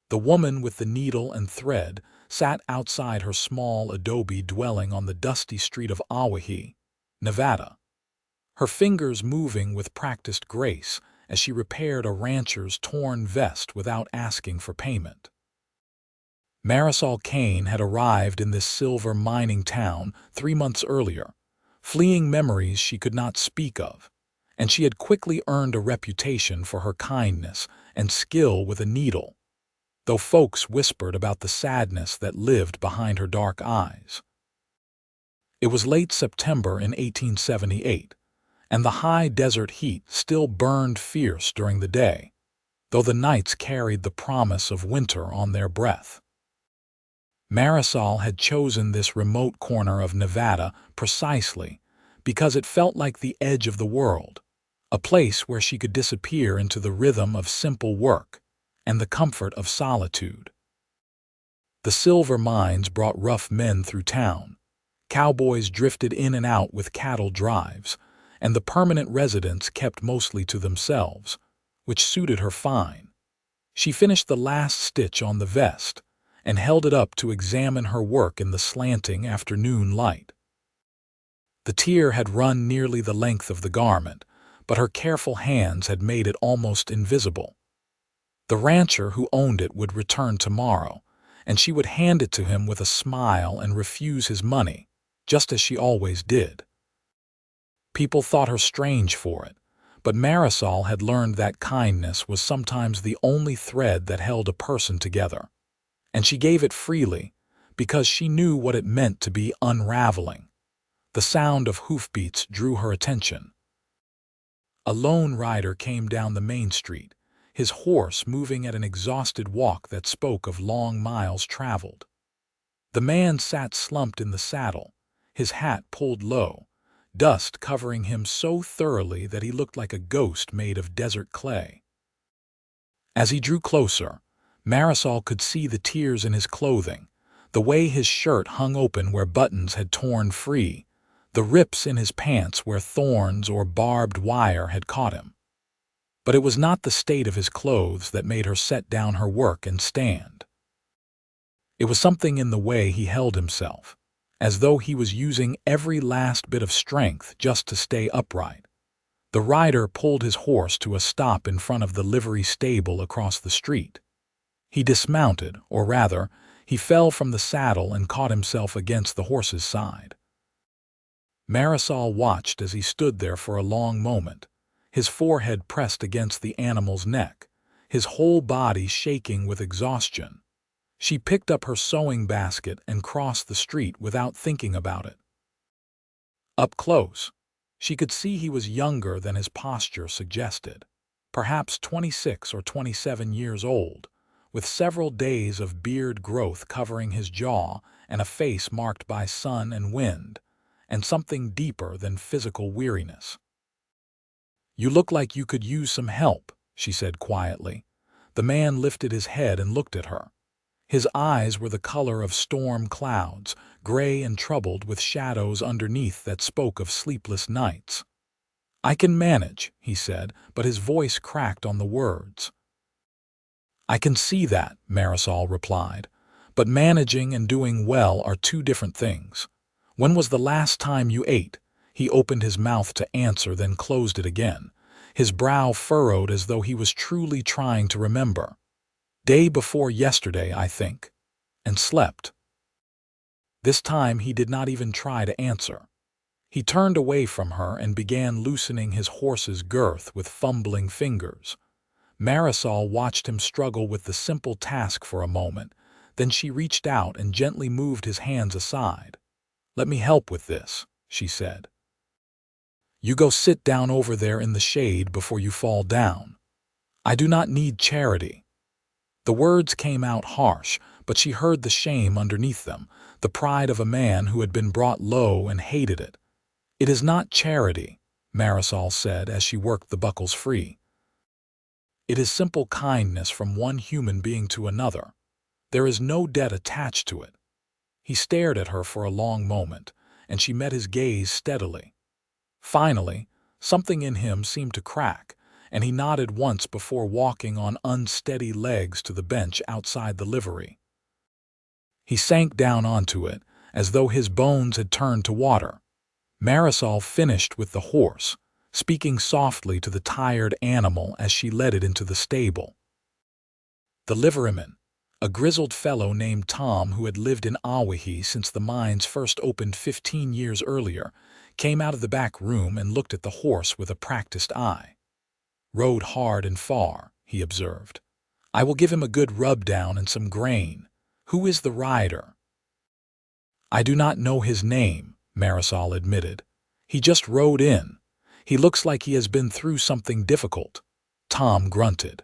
The woman with the needle and thread sat outside her small adobe dwelling on the dusty street of Owyhee, Nevada, her fingers moving with practiced grace as she repaired a rancher's torn vest without asking for payment. Marisol Kane had arrived in this silver mining town 3 months earlier, fleeing memories she could not speak of, and she had quickly earned a reputation for her kindness and skill with a needle, though folks whispered about the sadness that lived behind her dark eyes. It was late September in 1878, and the high desert heat still burned fierce during the day, though the nights carried the promise of winter on their breath. Marisol had chosen this remote corner of Nevada precisely because it felt like the edge of the world, a place where she could disappear into the rhythm of simple work and the comfort of solitude. The silver mines brought rough men through town, cowboys drifted in and out with cattle drives, and the permanent residents kept mostly to themselves, which suited her fine. She finished the last stitch on the vest and held it up to examine her work in the slanting afternoon light. The tear had run nearly the length of the garment, but her careful hands had made it almost invisible. The rancher who owned it would return tomorrow, and she would hand it to him with a smile and refuse his money, just as she always did. People thought her strange for it, but Marisol had learned that kindness was sometimes the only thread that held a person together, and she gave it freely because she knew what it meant to be unraveling. The sound of hoofbeats drew her attention. A lone rider came down the main street, his horse moving at an exhausted walk that spoke of long miles traveled. The man sat slumped in the saddle, his hat pulled low, dust covering him so thoroughly that he looked like a ghost made of desert clay. As he drew closer, Marisol could see the tears in his clothing, the way his shirt hung open where buttons had torn free, the rips in his pants where thorns or barbed wire had caught him. But it was not the state of his clothes that made her set down her work and stand. It was something in the way he held himself, as though he was using every last bit of strength just to stay upright. The rider pulled his horse to a stop in front of the livery stable across the street. He dismounted, or rather, he fell from the saddle and caught himself against the horse's side. Marisol watched as he stood there for a long moment, his forehead pressed against the animal's neck, his whole body shaking with exhaustion. She picked up her sewing basket and crossed the street without thinking about it. Up close, she could see he was younger than his posture suggested, perhaps 26 or 27 years old, with several days of beard growth covering his jaw and a face marked by sun and wind, and something deeper than physical weariness. "You look like you could use some help," she said quietly. The man lifted his head and looked at her. His eyes were the color of storm clouds, gray and troubled with shadows underneath that spoke of sleepless nights. "I can manage," he said, but his voice cracked on the words. "I can see that," Marisol replied, "but managing and doing well are two different things. When was the last time you ate?" He opened his mouth to answer, then closed it again, his brow furrowed as though he was truly trying to remember. "Day before yesterday, I think," and slept. This time he did not even try to answer. He turned away from her and began loosening his horse's girth with fumbling fingers. Marisol watched him struggle with the simple task for a moment, then she reached out and gently moved his hands aside. "Let me help with this," she said. "You go sit down over there in the shade before you fall down. I do not need charity." The words came out harsh, but she heard the shame underneath them, the pride of a man who had been brought low and hated it. "It is not charity," Marisol said as she worked the buckles free. "It is simple kindness from one human being to another. There is no debt attached to it." He stared at her for a long moment, and she met his gaze steadily. Finally, something in him seemed to crack, and he nodded once before walking on unsteady legs to the bench outside the livery. He sank down onto it, as though his bones had turned to water. Marisol finished with the horse, speaking softly to the tired animal as she led it into the stable. The liveryman, a grizzled fellow named Tom who had lived in Owyhee since the mines first opened 15 years earlier, came out of the back room and looked at the horse with a practiced eye. "Rode hard and far," he observed. "I will give him a good rub-down and some grain. Who is the rider?" "I do not know his name," Marisol admitted. "He just rode in. He looks like he has been through something difficult." Tom grunted.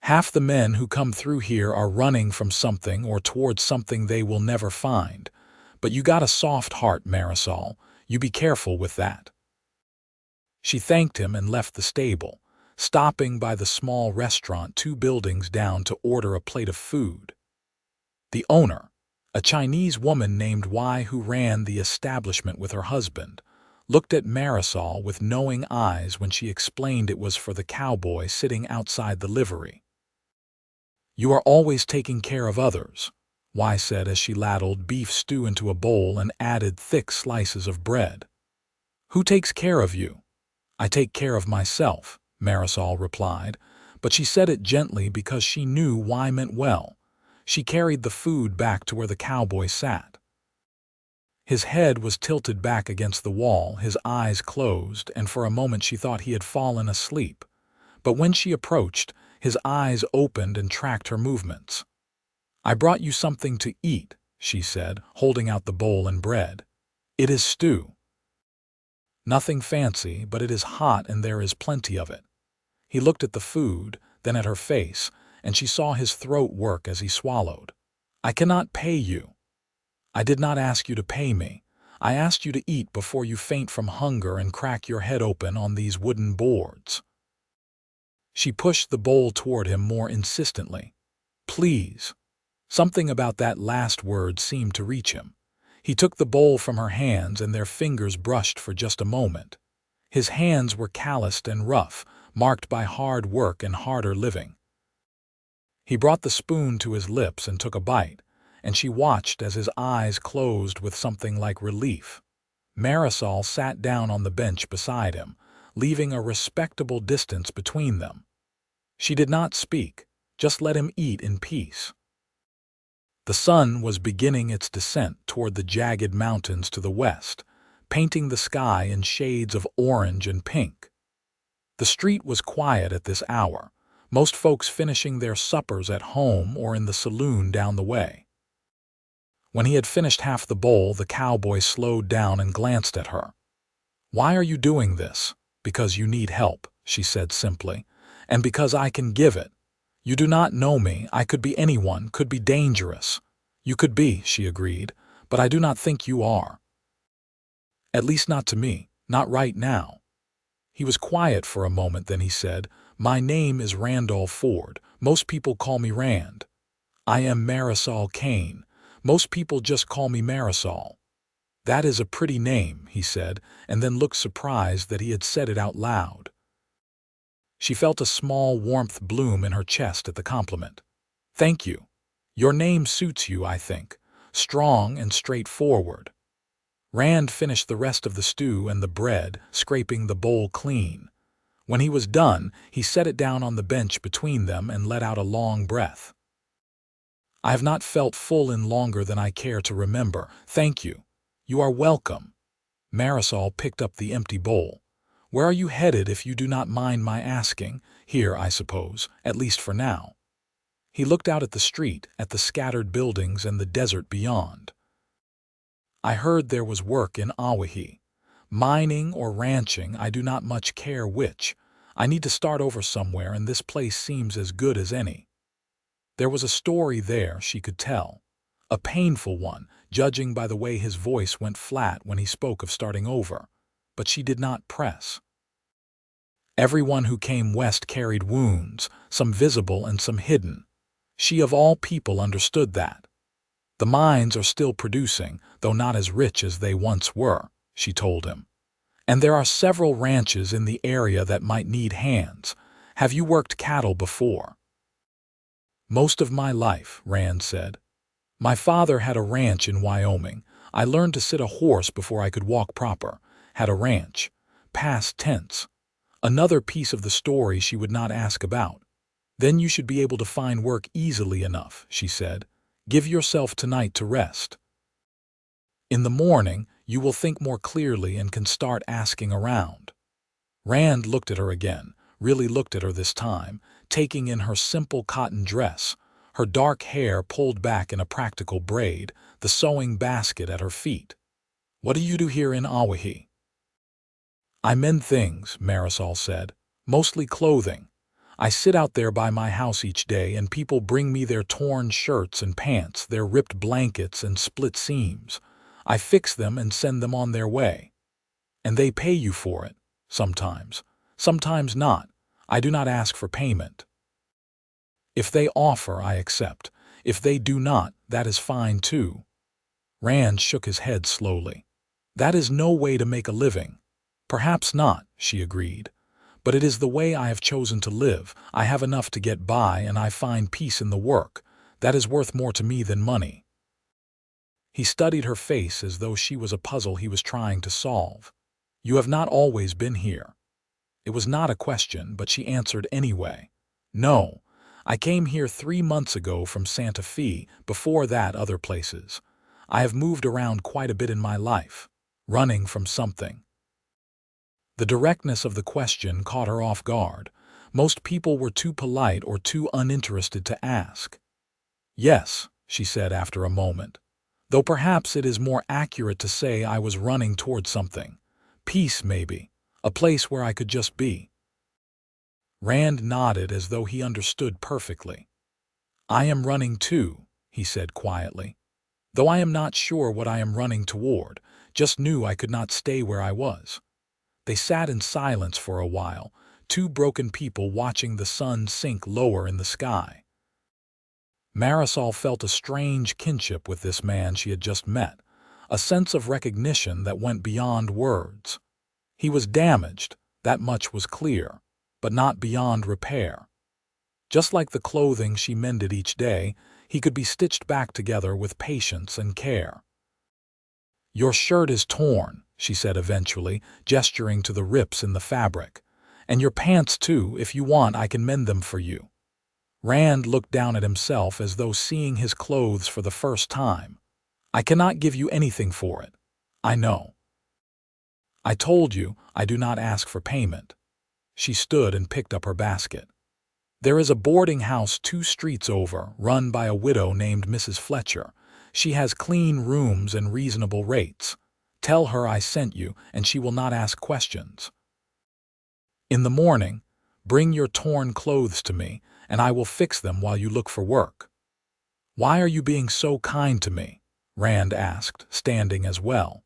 "Half the men who come through here are running from something or towards something they will never find. But you got a soft heart, Marisol. You be careful with that." She thanked him and left the stable, stopping by the small restaurant 2 buildings down to order a plate of food. The owner, a Chinese woman named Wai who ran the establishment with her husband, looked at Marisol with knowing eyes when she explained it was for the cowboy sitting outside the livery. "You are always taking care of others," Wai said as she ladled beef stew into a bowl and added thick slices of bread. "Who takes care of you?" "I take care of myself," Marisol replied, but she said it gently because she knew Wai meant well. She carried the food back to where the cowboy sat. His head was tilted back against the wall, his eyes closed, and for a moment she thought he had fallen asleep. But when she approached, his eyes opened and tracked her movements. "I brought you something to eat," she said, holding out the bowl and bread. "It is stew. Nothing fancy, but it is hot and there is plenty of it." He looked at the food, then at her face, and she saw his throat work as he swallowed. "I cannot pay you." "I did not ask you to pay me. I asked you to eat before you faint from hunger and crack your head open on these wooden boards." She pushed the bowl toward him more insistently. "Please." Something about that last word seemed to reach him. He took the bowl from her hands and their fingers brushed for just a moment. His hands were calloused and rough, marked by hard work and harder living. He brought the spoon to his lips and took a bite, and she watched as his eyes closed with something like relief. Marisol sat down on the bench beside him, leaving a respectable distance between them. She did not speak, just let him eat in peace. The sun was beginning its descent toward the jagged mountains to the west, painting the sky in shades of orange and pink. The street was quiet at this hour, most folks finishing their suppers at home or in the saloon down the way. When he had finished half the bowl, the cowboy slowed down and glanced at her. "Why are you doing this?" "Because you need help," she said simply, "and because I can give it. You do not know me. I could be anyone, could be dangerous." "You could be," she agreed, "but I do not think you are. At least not to me, not right now." He was quiet for a moment, then he said, "My name is Randall Ford. Most people call me Rand. I am Marisol Kane. Most people just call me Marisol." "That is a pretty name," he said, and then looked surprised that he had said it out loud. She felt a small warmth bloom in her chest at the compliment. "Thank you. Your name suits you, I think. Strong and straightforward." Rand finished the rest of the stew and the bread, scraping the bowl clean. When he was done, he set it down on the bench between them and let out a long breath. "I have not felt full in longer than I care to remember. Thank you. You are welcome." Marisol picked up the empty bowl. "Where are you headed, if you do not mind my asking? Here, I suppose, at least for now." He looked out at the street, at the scattered buildings and the desert beyond. "I heard there was work in Owyhee. Mining or ranching, I do not much care which. I need to start over somewhere, and this place seems as good as any." There was a story there, she could tell. A painful one, judging by the way his voice went flat when he spoke of starting over. But she did not press. Everyone who came west carried wounds, some visible and some hidden. She of all people understood that. "The mines are still producing, though not as rich as they once were," she told him. "And there are several ranches in the area that might need hands. Have you worked cattle before? Most of my life, Rand said. My father had a ranch in Wyoming. I learned to sit a horse before I could walk proper. Had a ranch. Past tense. Another piece of the story she would not ask about. Then you should be able to find work easily enough, she said. Give yourself tonight to rest. In the morning, you will think more clearly and can start asking around. Rand looked at her again, really looked at her this time, taking in her simple cotton dress, her dark hair pulled back in a practical braid, the sewing basket at her feet. What do you do here in Owyhee? I mend things, Marisol said, mostly clothing. I sit out there by my house each day and people bring me their torn shirts and pants, their ripped blankets and split seams. I fix them and send them on their way. And they pay you for it, sometimes. Sometimes not. I do not ask for payment. If they offer, I accept. If they do not, that is fine too. Rand shook his head slowly. That is no way to make a living. Perhaps not, she agreed. But it is the way I have chosen to live. I have enough to get by and I find peace in the work. That is worth more to me than money. He studied her face as though she was a puzzle he was trying to solve. You have not always been here. It was not a question, but she answered anyway. No, I came here 3 months ago from Santa Fe, before that other places. I have moved around quite a bit in my life, running from something. The directness of the question caught her off guard. Most people were too polite or too uninterested to ask. Yes, she said after a moment, though perhaps it is more accurate to say I was running toward something. Peace, maybe. A place where I could just be. Rand nodded as though he understood perfectly. I am running too, he said quietly. Though I am not sure what I am running toward, just knew I could not stay where I was. They sat in silence for a while, two broken people watching the sun sink lower in the sky. Marisol felt a strange kinship with this man she had just met, a sense of recognition that went beyond words. He was damaged, that much was clear, but not beyond repair. Just like the clothing she mended each day, he could be stitched back together with patience and care. Your shirt is torn, she said eventually, gesturing to the rips in the fabric. And your pants too, if you want I can mend them for you. Rand looked down at himself as though seeing his clothes for the first time. I cannot give you anything for it. I know. I told you I do not ask for payment. She stood and picked up her basket. There is a boarding house 2 streets over, run by a widow named Mrs. Fletcher. She has clean rooms and reasonable rates. Tell her I sent you, and she will not ask questions. In the morning, bring your torn clothes to me, and I will fix them while you look for work. Why are you being so kind to me? Rand asked, standing as well.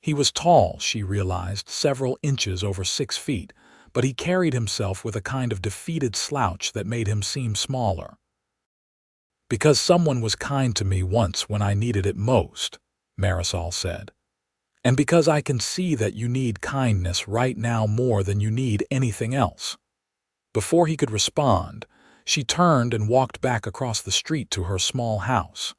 He was tall, she realized, several inches over 6 feet, but he carried himself with a kind of defeated slouch that made him seem smaller. Because someone was kind to me once when I needed it most, Marisol said. And because I can see that you need kindness right now more than you need anything else. Before he could respond, she turned and walked back across the street to her small house.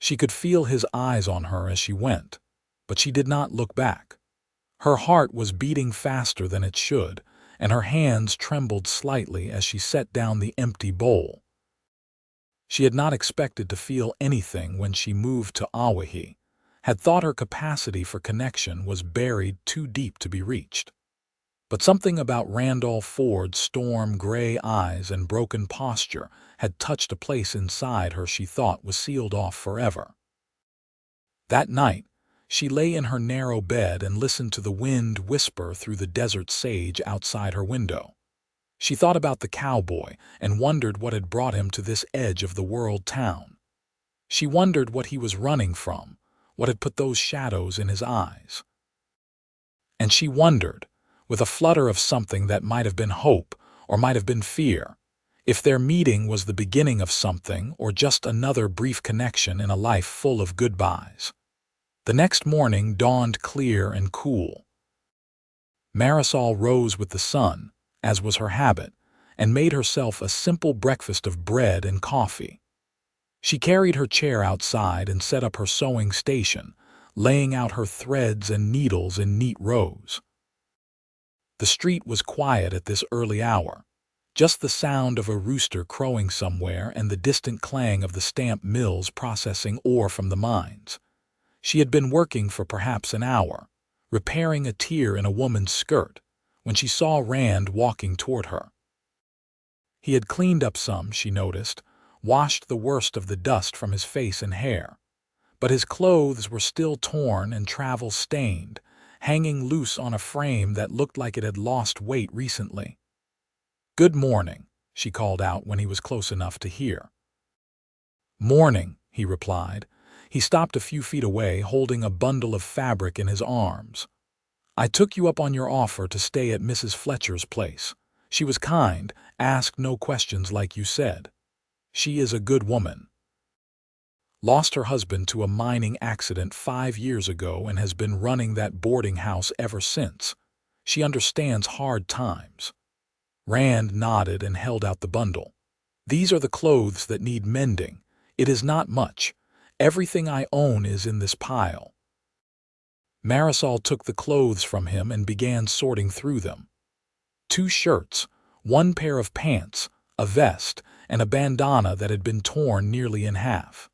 She could feel his eyes on her as she went, but she did not look back. Her heart was beating faster than it should, and her hands trembled slightly as she set down the empty bowl. She had not expected to feel anything when she moved to Owyhee, had thought her capacity for connection was buried too deep to be reached. But something about Randall Ford's storm-gray eyes and broken posture had touched a place inside her she thought was sealed off forever. That night, she lay in her narrow bed and listened to the wind whisper through the desert sage outside her window. She thought about the cowboy and wondered what had brought him to this edge-of-the-world town. She wondered what he was running from, what had put those shadows in his eyes. And she wondered, with a flutter of something that might have been hope or might have been fear, if their meeting was the beginning of something or just another brief connection in a life full of goodbyes. The next morning dawned clear and cool. Marisol rose with the sun, as was her habit, and made herself a simple breakfast of bread and coffee. She carried her chair outside and set up her sewing station, laying out her threads and needles in neat rows. The street was quiet at this early hour, just the sound of a rooster crowing somewhere and the distant clang of the stamp mills processing ore from the mines. She had been working for perhaps an hour, repairing a tear in a woman's skirt, when she saw Rand walking toward her. He had cleaned up some, she noticed, washed the worst of the dust from his face and hair, but his clothes were still torn and travel-stained, hanging loose on a frame that looked like it had lost weight recently. "Good morning," she called out when he was close enough to hear. "Morning," he replied. He stopped a few feet away, holding a bundle of fabric in his arms. "I took you up on your offer to stay at Mrs. Fletcher's place. She was kind, asked no questions like you said. She is a good woman. Lost her husband to a mining accident 5 years ago and has been running that boarding house ever since. She understands hard times." Rand nodded and held out the bundle. "These are the clothes that need mending. It is not much. Everything I own is in this pile." Marisol took the clothes from him and began sorting through them. 2 shirts, 1 pair of pants, a vest, and a bandana that had been torn nearly in half.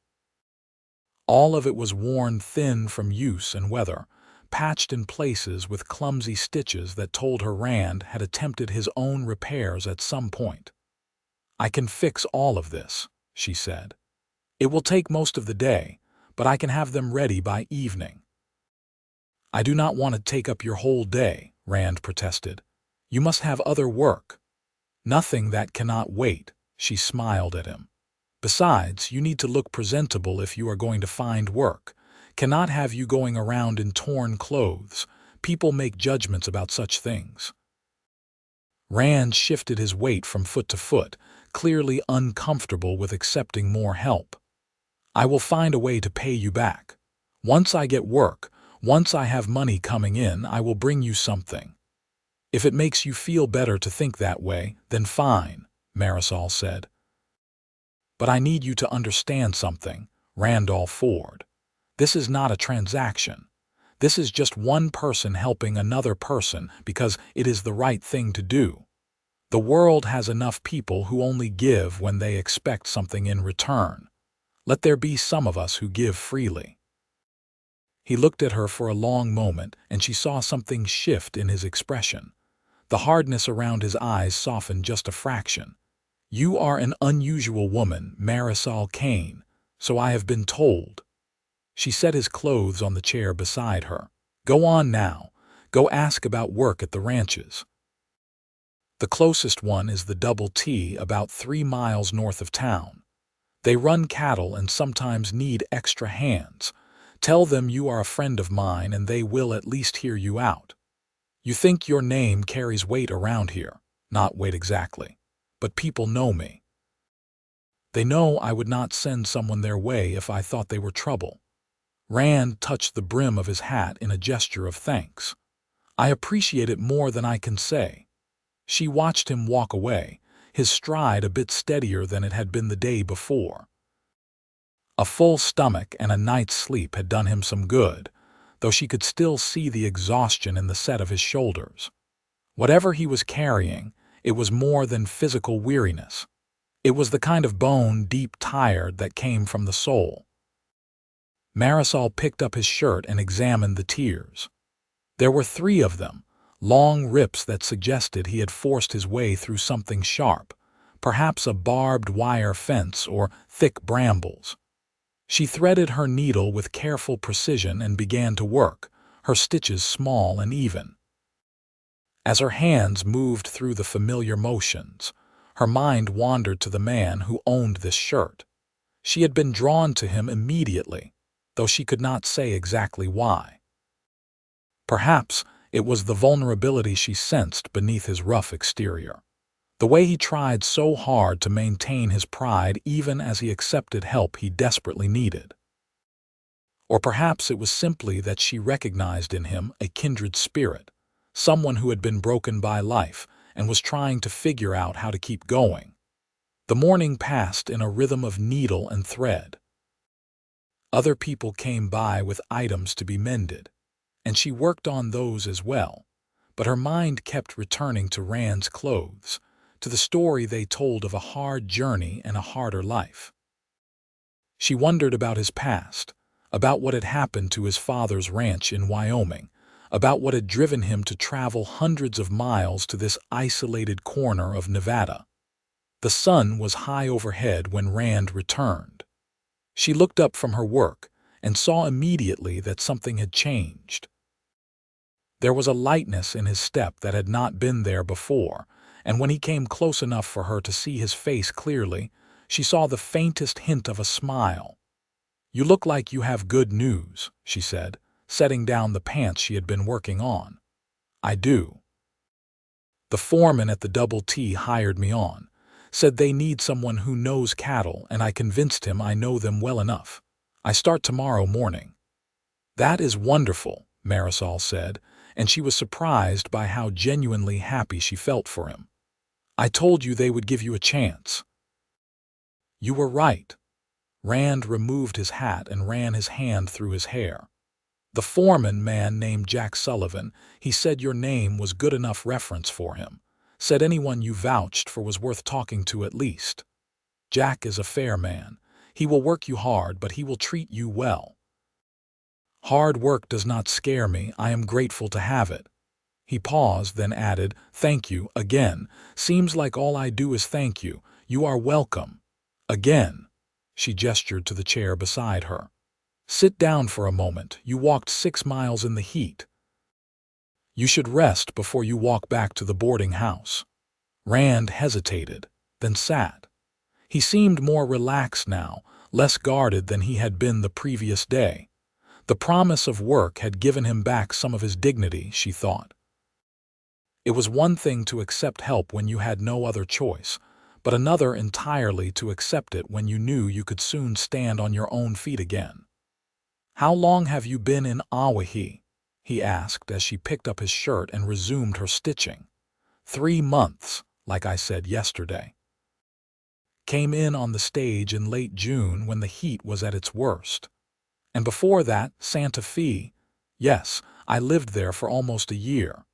All of it was worn thin from use and weather, patched in places with clumsy stitches that told her Rand had attempted his own repairs at some point. "I can fix all of this," she said. "It will take most of the day, but I can have them ready by evening." "I do not want to take up your whole day," Rand protested. "You must have other work." "Nothing that cannot wait," she smiled at him. "Besides, you need to look presentable if you are going to find work. Cannot have you going around in torn clothes. People make judgments about such things." Rand shifted his weight from foot to foot, clearly uncomfortable with accepting more help. "I will find a way to pay you back. Once I get work, once I have money coming in, I will bring you something." "If it makes you feel better to think that way, then fine," Marisol said. "But I need you to understand something, Randall Ford. This is not a transaction. This is just one person helping another person because it is the right thing to do. The world has enough people who only give when they expect something in return. Let there be some of us who give freely." He looked at her for a long moment, and she saw something shift in his expression. The hardness around his eyes softened just a fraction. "You are an unusual woman, Marisol Kane, so I have been told." She set his clothes on the chair beside her. "Go on now. Go ask about work at the ranches. The closest one is the Double T, about 3 miles north of town. They run cattle and sometimes need extra hands. Tell them you are a friend of mine and they will at least hear you out. You think your name carries weight around here. Not weight exactly. But people know me. They know I would not send someone their way if I thought they were trouble." Rand touched the brim of his hat in a gesture of thanks. "I appreciate it more than I can say." She watched him walk away, his stride a bit steadier than it had been the day before. A full stomach and a night's sleep had done him some good, though she could still see the exhaustion in the set of his shoulders. Whatever he was carrying, it was more than physical weariness. It was the kind of bone-deep tired that came from the soul. Marisol picked up his shirt and examined the tears. There were 3 of them, long rips that suggested he had forced his way through something sharp, perhaps a barbed wire fence or thick brambles. She threaded her needle with careful precision and began to work, her stitches small and even. As her hands moved through the familiar motions, her mind wandered to the man who owned this shirt. She had been drawn to him immediately, though she could not say exactly why. Perhaps it was the vulnerability she sensed beneath his rough exterior, the way he tried so hard to maintain his pride even as he accepted help he desperately needed. Or perhaps it was simply that she recognized in him a kindred spirit, someone who had been broken by life and was trying to figure out how to keep going. The morning passed in a rhythm of needle and thread. Other people came by with items to be mended, and she worked on those as well, but her mind kept returning to Rand's clothes, to the story they told of a hard journey and a harder life. She wondered about his past, about what had happened to his father's ranch in Wyoming, about what had driven him to travel hundreds of miles to this isolated corner of Nevada. The sun was high overhead when Rand returned. She looked up from her work and saw immediately that something had changed. There was a lightness in his step that had not been there before, and when he came close enough for her to see his face clearly, she saw the faintest hint of a smile. "You look like you have good news," she said, setting down the pants she had been working on. "I do. The foreman at the Double T hired me on, said they need someone who knows cattle, and I convinced him I know them well enough. I start tomorrow morning." "That is wonderful," Marisol said, and she was surprised by how genuinely happy she felt for him. "I told you they would give you a chance." "You were right." Rand removed his hat and ran his hand through his hair. "The foreman man named Jack Sullivan, he said your name was good enough reference for him. Said anyone you vouched for was worth talking to at least. Jack is a fair man. He will work you hard, but he will treat you well." "Hard work does not scare me. I am grateful to have it." He paused, then added, "Thank you, again. Seems like all I do is thank you. You are welcome. Again." She gestured to the chair beside her. "Sit down for a moment. You walked 6 miles in the heat. You should rest before you walk back to the boarding house." Rand hesitated, then sat. He seemed more relaxed now, less guarded than he had been the previous day. The promise of work had given him back some of his dignity, she thought. It was one thing to accept help when you had no other choice, but another entirely to accept it when you knew you could soon stand on your own feet again. "How long have you been in Owyhee?" he asked as she picked up his shirt and resumed her stitching. 3 months, like I said yesterday. Came in on the stage in late June when the heat was at its worst. And before that, Santa Fe. Yes, I lived there for almost a year.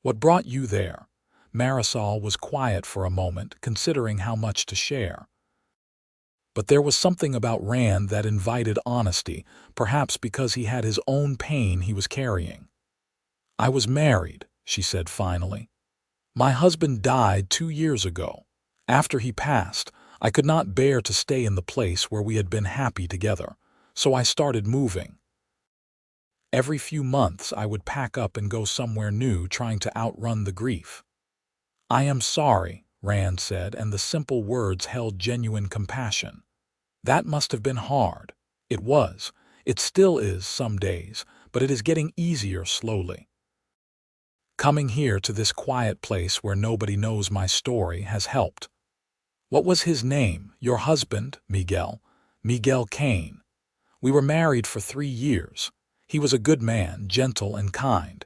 What brought you there? Marisol was quiet for a moment, considering how much to share. But there was something about Rand that invited honesty, perhaps because he had his own pain he was carrying. "I was married," she said finally. "My husband died 2 years ago. After he passed, I could not bear to stay in the place where we had been happy together, so I started moving. Every few months I would pack up and go somewhere new, trying to outrun the grief." "I am sorry," Rand said, and the simple words held genuine compassion. "That must have been hard." "It was. It still is some days, but it is getting easier slowly. Coming here to this quiet place where nobody knows my story has helped." "What was his name, your husband?" "Miguel. Miguel Kane. We were married for 3 years. He was a good man, gentle and kind.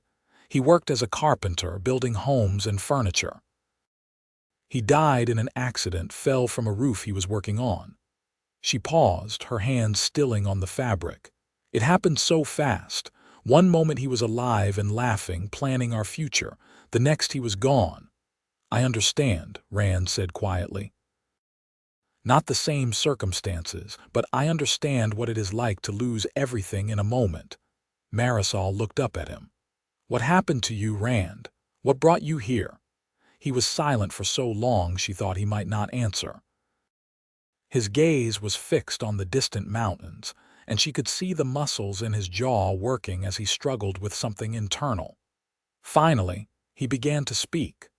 He worked as a carpenter, building homes and furniture. He died in an accident, fell from a roof he was working on." She paused, her hands stilling on the fabric. "It happened so fast. One moment he was alive and laughing, planning our future. The next he was gone." "I understand," Rand said quietly. "Not the same circumstances, but I understand what it is like to lose everything in a moment." Marisol looked up at him. "What happened to you, Rand? What brought you here?" He was silent for so long she thought he might not answer. His gaze was fixed on the distant mountains, and she could see the muscles in his jaw working as he struggled with something internal. Finally, he began to speak.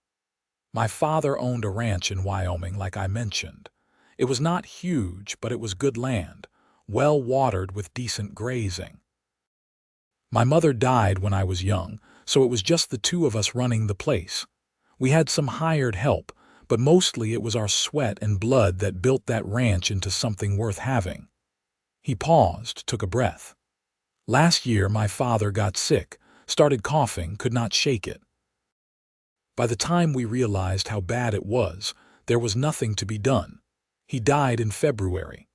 "My father owned a ranch in Wyoming, like I mentioned. It was not huge, but it was good land, well watered with decent grazing. My mother died when I was young, so it was just the 2 of us running the place. We had some hired help, but mostly it was our sweat and blood that built that ranch into something worth having." He paused, took a breath. "Last year my father got sick, started coughing, could not shake it. By the time we realized how bad it was, there was nothing to be done. He died in February.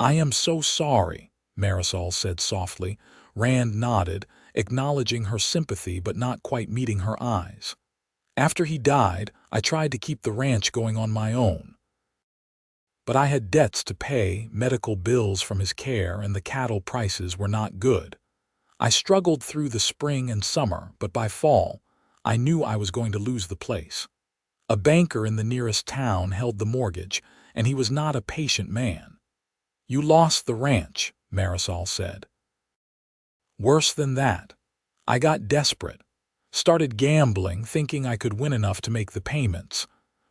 "I am so sorry," Marisol said softly. Rand nodded, acknowledging her sympathy but not quite meeting her eyes. "After he died, I tried to keep the ranch going on my own. But I had debts to pay, medical bills from his care, and the cattle prices were not good. I struggled through the spring and summer, but by fall, I knew I was going to lose the place. A banker in the nearest town held the mortgage, and he was not a patient man." "You lost the ranch," Marisol said. "Worse than that. I got desperate. Started gambling, thinking I could win enough to make the payments.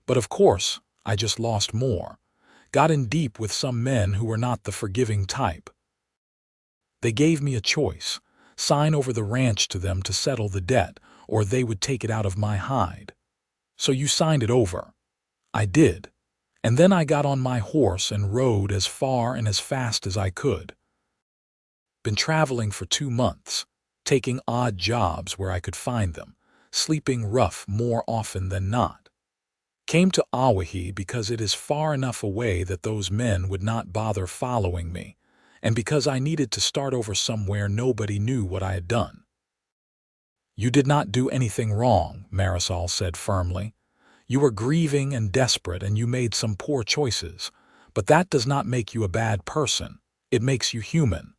But of course, I just lost more. Got in deep with some men who were not the forgiving type. They gave me a choice: sign over the ranch to them to settle the debt, or they would take it out of my hide. So you signed it over." "I did. And then I got on my horse and rode as far and as fast as I could. Been traveling for 2 months, taking odd jobs where I could find them, sleeping rough more often than not. Came to Owyhee because it is far enough away that those men would not bother following me, and because I needed to start over somewhere nobody knew what I had done." "You did not do anything wrong," Marisol said firmly. "You were grieving and desperate, and you made some poor choices, but that does not make you a bad person. It makes you human.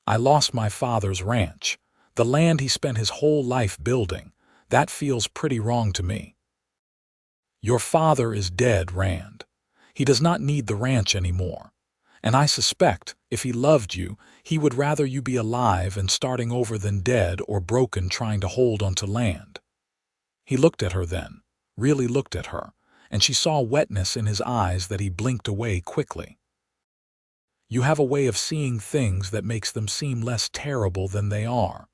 I lost my father's ranch, the land he spent his whole life building. That feels pretty wrong to me." "Your father is dead, Rand. He does not need the ranch anymore. And I suspect, if he loved you, he would rather you be alive and starting over than dead or broken trying to hold onto land." He looked at her then, really looked at her, and she saw wetness in his eyes that he blinked away quickly. "You have a way of seeing things that makes them seem less terrible than they are."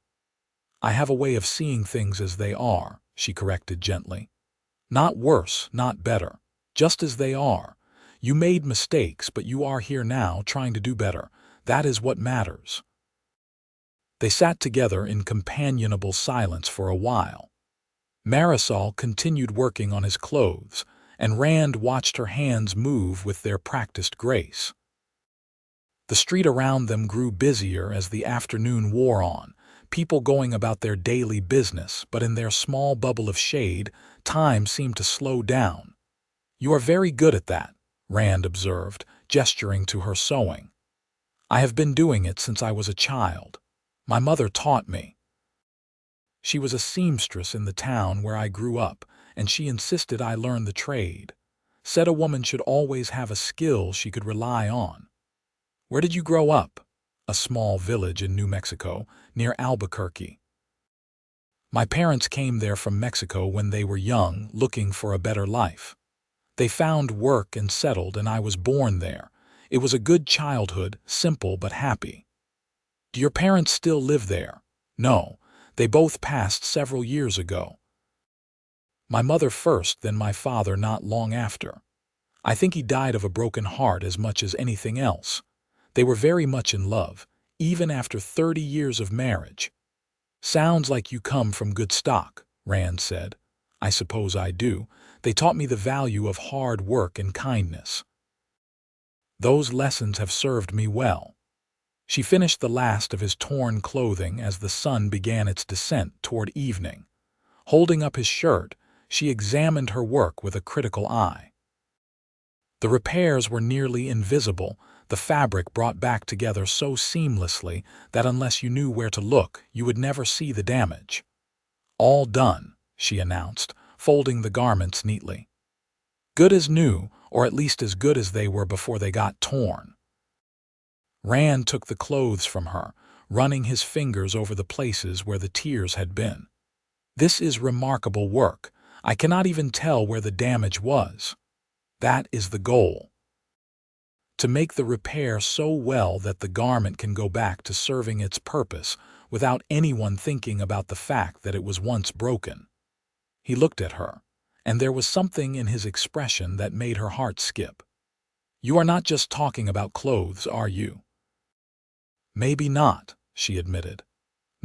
"I have a way of seeing things as they are," she corrected gently. "Not worse, not better, just as they are. You made mistakes, but you are here now trying to do better. That is what matters." They sat together in companionable silence for a while. Marisol continued working on his clothes, and Rand watched her hands move with their practiced grace. The street around them grew busier as the afternoon wore on, people going about their daily business, but in their small bubble of shade, time seemed to slow down. "You are very good at that," Rand observed, gesturing to her sewing. "I have been doing it since I was a child. My mother taught me. She was a seamstress in the town where I grew up, and she insisted I learn the trade. Said a woman should always have a skill she could rely on." "Where did you grow up?" "A small village in New Mexico, near Albuquerque. My parents came there from Mexico when they were young, looking for a better life. They found work and settled, and I was born there. It was a good childhood, simple but happy." "Do your parents still live there?" "No. They both passed several years ago. My mother first, then my father not long after. I think he died of a broken heart as much as anything else. They were very much in love, even after 30 years of marriage." "Sounds like you come from good stock," Rand said. "I suppose I do. They taught me the value of hard work and kindness. Those lessons have served me well." She finished the last of his torn clothing as the sun began its descent toward evening. Holding up his shirt, she examined her work with a critical eye. The repairs were nearly invisible, the fabric brought back together so seamlessly that unless you knew where to look, you would never see the damage. "All done," she announced, folding the garments neatly. "Good as new, or at least as good as they were before they got torn." Rand took the clothes from her, running his fingers over the places where the tears had been. "This is remarkable work. I cannot even tell where the damage was. That is the goal. To make the repair so well that the garment can go back to serving its purpose without anyone thinking about the fact that it was once broken." He looked at her, and there was something in his expression that made her heart skip. "You are not just talking about clothes, are you?" "Maybe not," she admitted.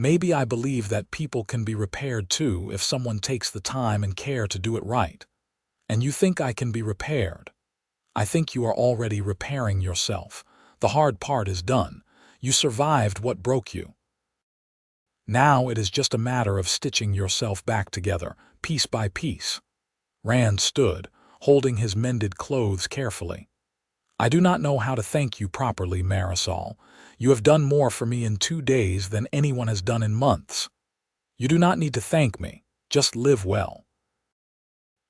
Maybe I believe that people can be repaired too if someone takes the time and care to do it right. And you think I can be repaired? I think you are already repairing yourself. The hard part is done. You survived what broke you. Now it is just a matter of stitching yourself back together, piece by piece. Rand stood, holding his mended clothes carefully. I do not know how to thank you properly, Marisol. You have done more for me in 2 days than anyone has done in months. You do not need to thank me. Just live well.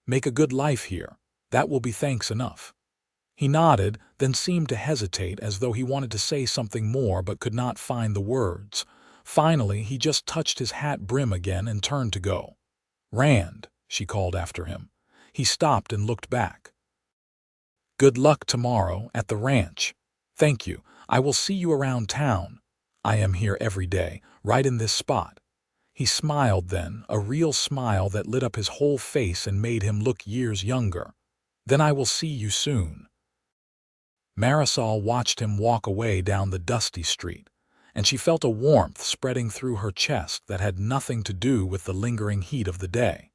Make a good life here. That will be thanks enough. He nodded, then seemed to hesitate as though he wanted to say something more but could not find the words. Finally, he just touched his hat brim again and turned to go. Rand, she called after him. He stopped and looked back. Good luck tomorrow at the ranch. Thank you. I will see you around town. I am here every day, right in this spot. He smiled then, a real smile that lit up his whole face and made him look years younger. Then I will see you soon. Marisol watched him walk away down the dusty street, and she felt a warmth spreading through her chest that had nothing to do with the lingering heat of the day.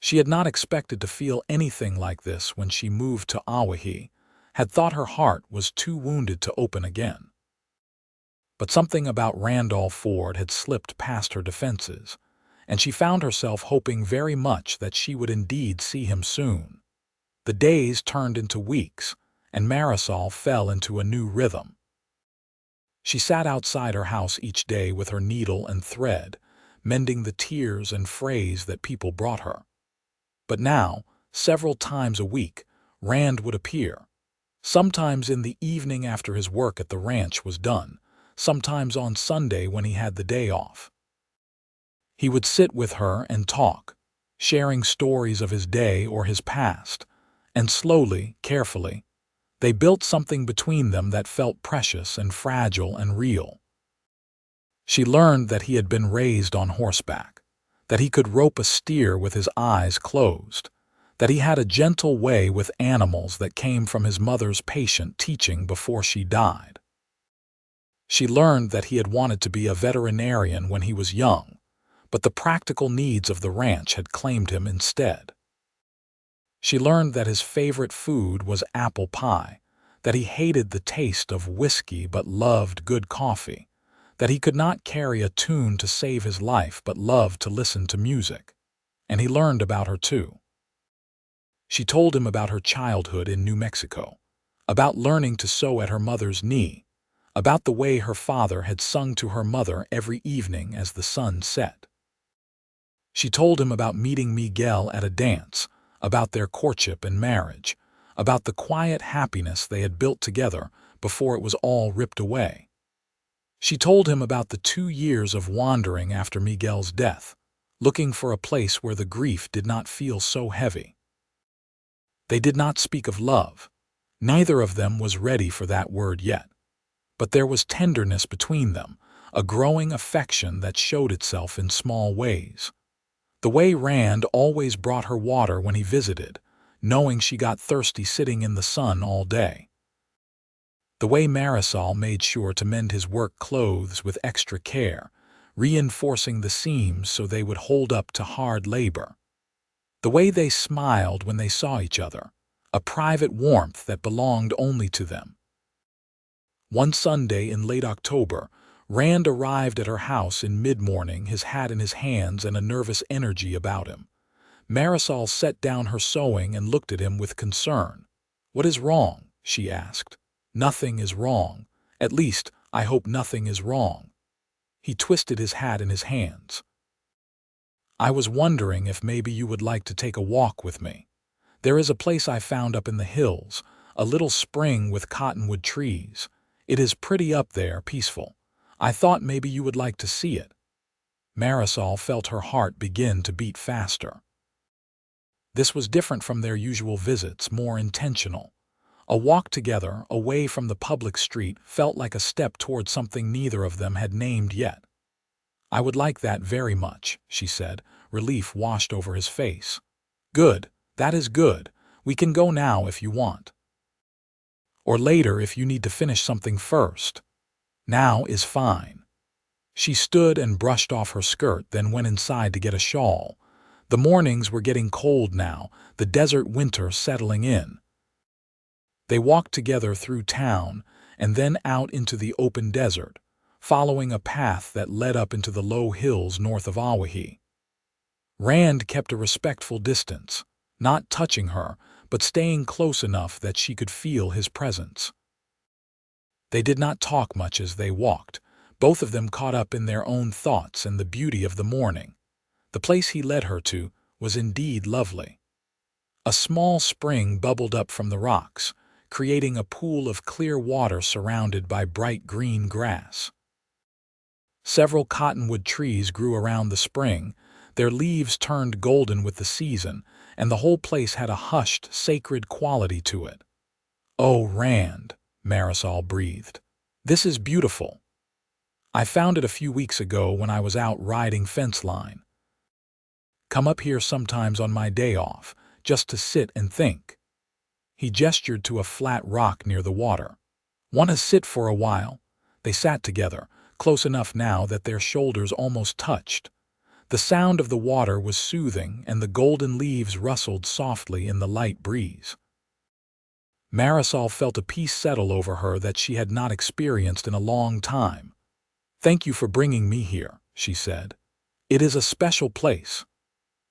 She had not expected to feel anything like this when she moved to Owyhee, had thought her heart was too wounded to open again. But something about Randall Ford had slipped past her defenses, and she found herself hoping very much that she would indeed see him soon. The days turned into weeks, and Marisol fell into a new rhythm. She sat outside her house each day with her needle and thread, mending the tears and frays that people brought her. But now, several times a week, Rand would appear, sometimes in the evening after his work at the ranch was done, sometimes on Sunday when he had the day off. He would sit with her and talk, sharing stories of his day or his past, and slowly, carefully, they built something between them that felt precious and fragile and real. She learned that he had been raised on horseback, that he could rope a steer with his eyes closed, that he had a gentle way with animals that came from his mother's patient teaching before she died. She learned that he had wanted to be a veterinarian when he was young, but the practical needs of the ranch had claimed him instead. She learned that his favorite food was apple pie, that he hated the taste of whiskey but loved good coffee, that he could not carry a tune to save his life but loved to listen to music. And he learned about her too. She told him about her childhood in New Mexico, about learning to sew at her mother's knee, about the way her father had sung to her mother every evening as the sun set. She told him about meeting Miguel at a dance, about their courtship and marriage, about the quiet happiness they had built together before it was all ripped away. She told him about the 2 years of wandering after Miguel's death, looking for a place where the grief did not feel so heavy. They did not speak of love. Neither of them was ready for that word yet. But there was tenderness between them, a growing affection that showed itself in small ways. The way Rand always brought her water when he visited, knowing she got thirsty sitting in the sun all day. The way Marisol made sure to mend his work clothes with extra care, reinforcing the seams so they would hold up to hard labor. The way they smiled when they saw each other, a private warmth that belonged only to them. One Sunday in late October, Rand arrived at her house in mid-morning, his hat in his hands and a nervous energy about him. Marisol set down her sewing and looked at him with concern. "What is wrong?" she asked. "Nothing is wrong. At least, I hope nothing is wrong." He twisted his hat in his hands. "I was wondering if maybe you would like to take a walk with me. There is a place I found up in the hills, a little spring with cottonwood trees. It is pretty up there, peaceful. I thought maybe you would like to see it." Marisol felt her heart begin to beat faster. This was different from their usual visits, more intentional. A walk together, away from the public street, felt like a step toward something neither of them had named yet. "I would like that very much," she said. Relief washed over his face. "Good, that is good. We can go now if you want. Or later if you need to finish something first. Now is fine." She stood and brushed off her skirt, then went inside to get a shawl. The mornings were getting cold now, the desert winter settling in. They walked together through town and then out into the open desert, following a path that led up into the low hills north of Owyhee. Rand kept a respectful distance, not touching her, but staying close enough that she could feel his presence. They did not talk much as they walked, both of them caught up in their own thoughts and the beauty of the morning. The place he led her to was indeed lovely. A small spring bubbled up from the rocks, creating a pool of clear water surrounded by bright green grass. Several cottonwood trees grew around the spring, their leaves turned golden with the season, and the whole place had a hushed, sacred quality to it. "Oh, Rand," Marisol breathed. "This is beautiful. I found it a few weeks ago when I was out riding fence line. Come up here sometimes on my day off, just to sit and think." He gestured to a flat rock near the water. "Want to sit for a while?" They sat together, close enough now that their shoulders almost touched. The sound of the water was soothing, and the golden leaves rustled softly in the light breeze. Marisol felt a peace settle over her that she had not experienced in a long time. "Thank you for bringing me here," she said. "It is a special place."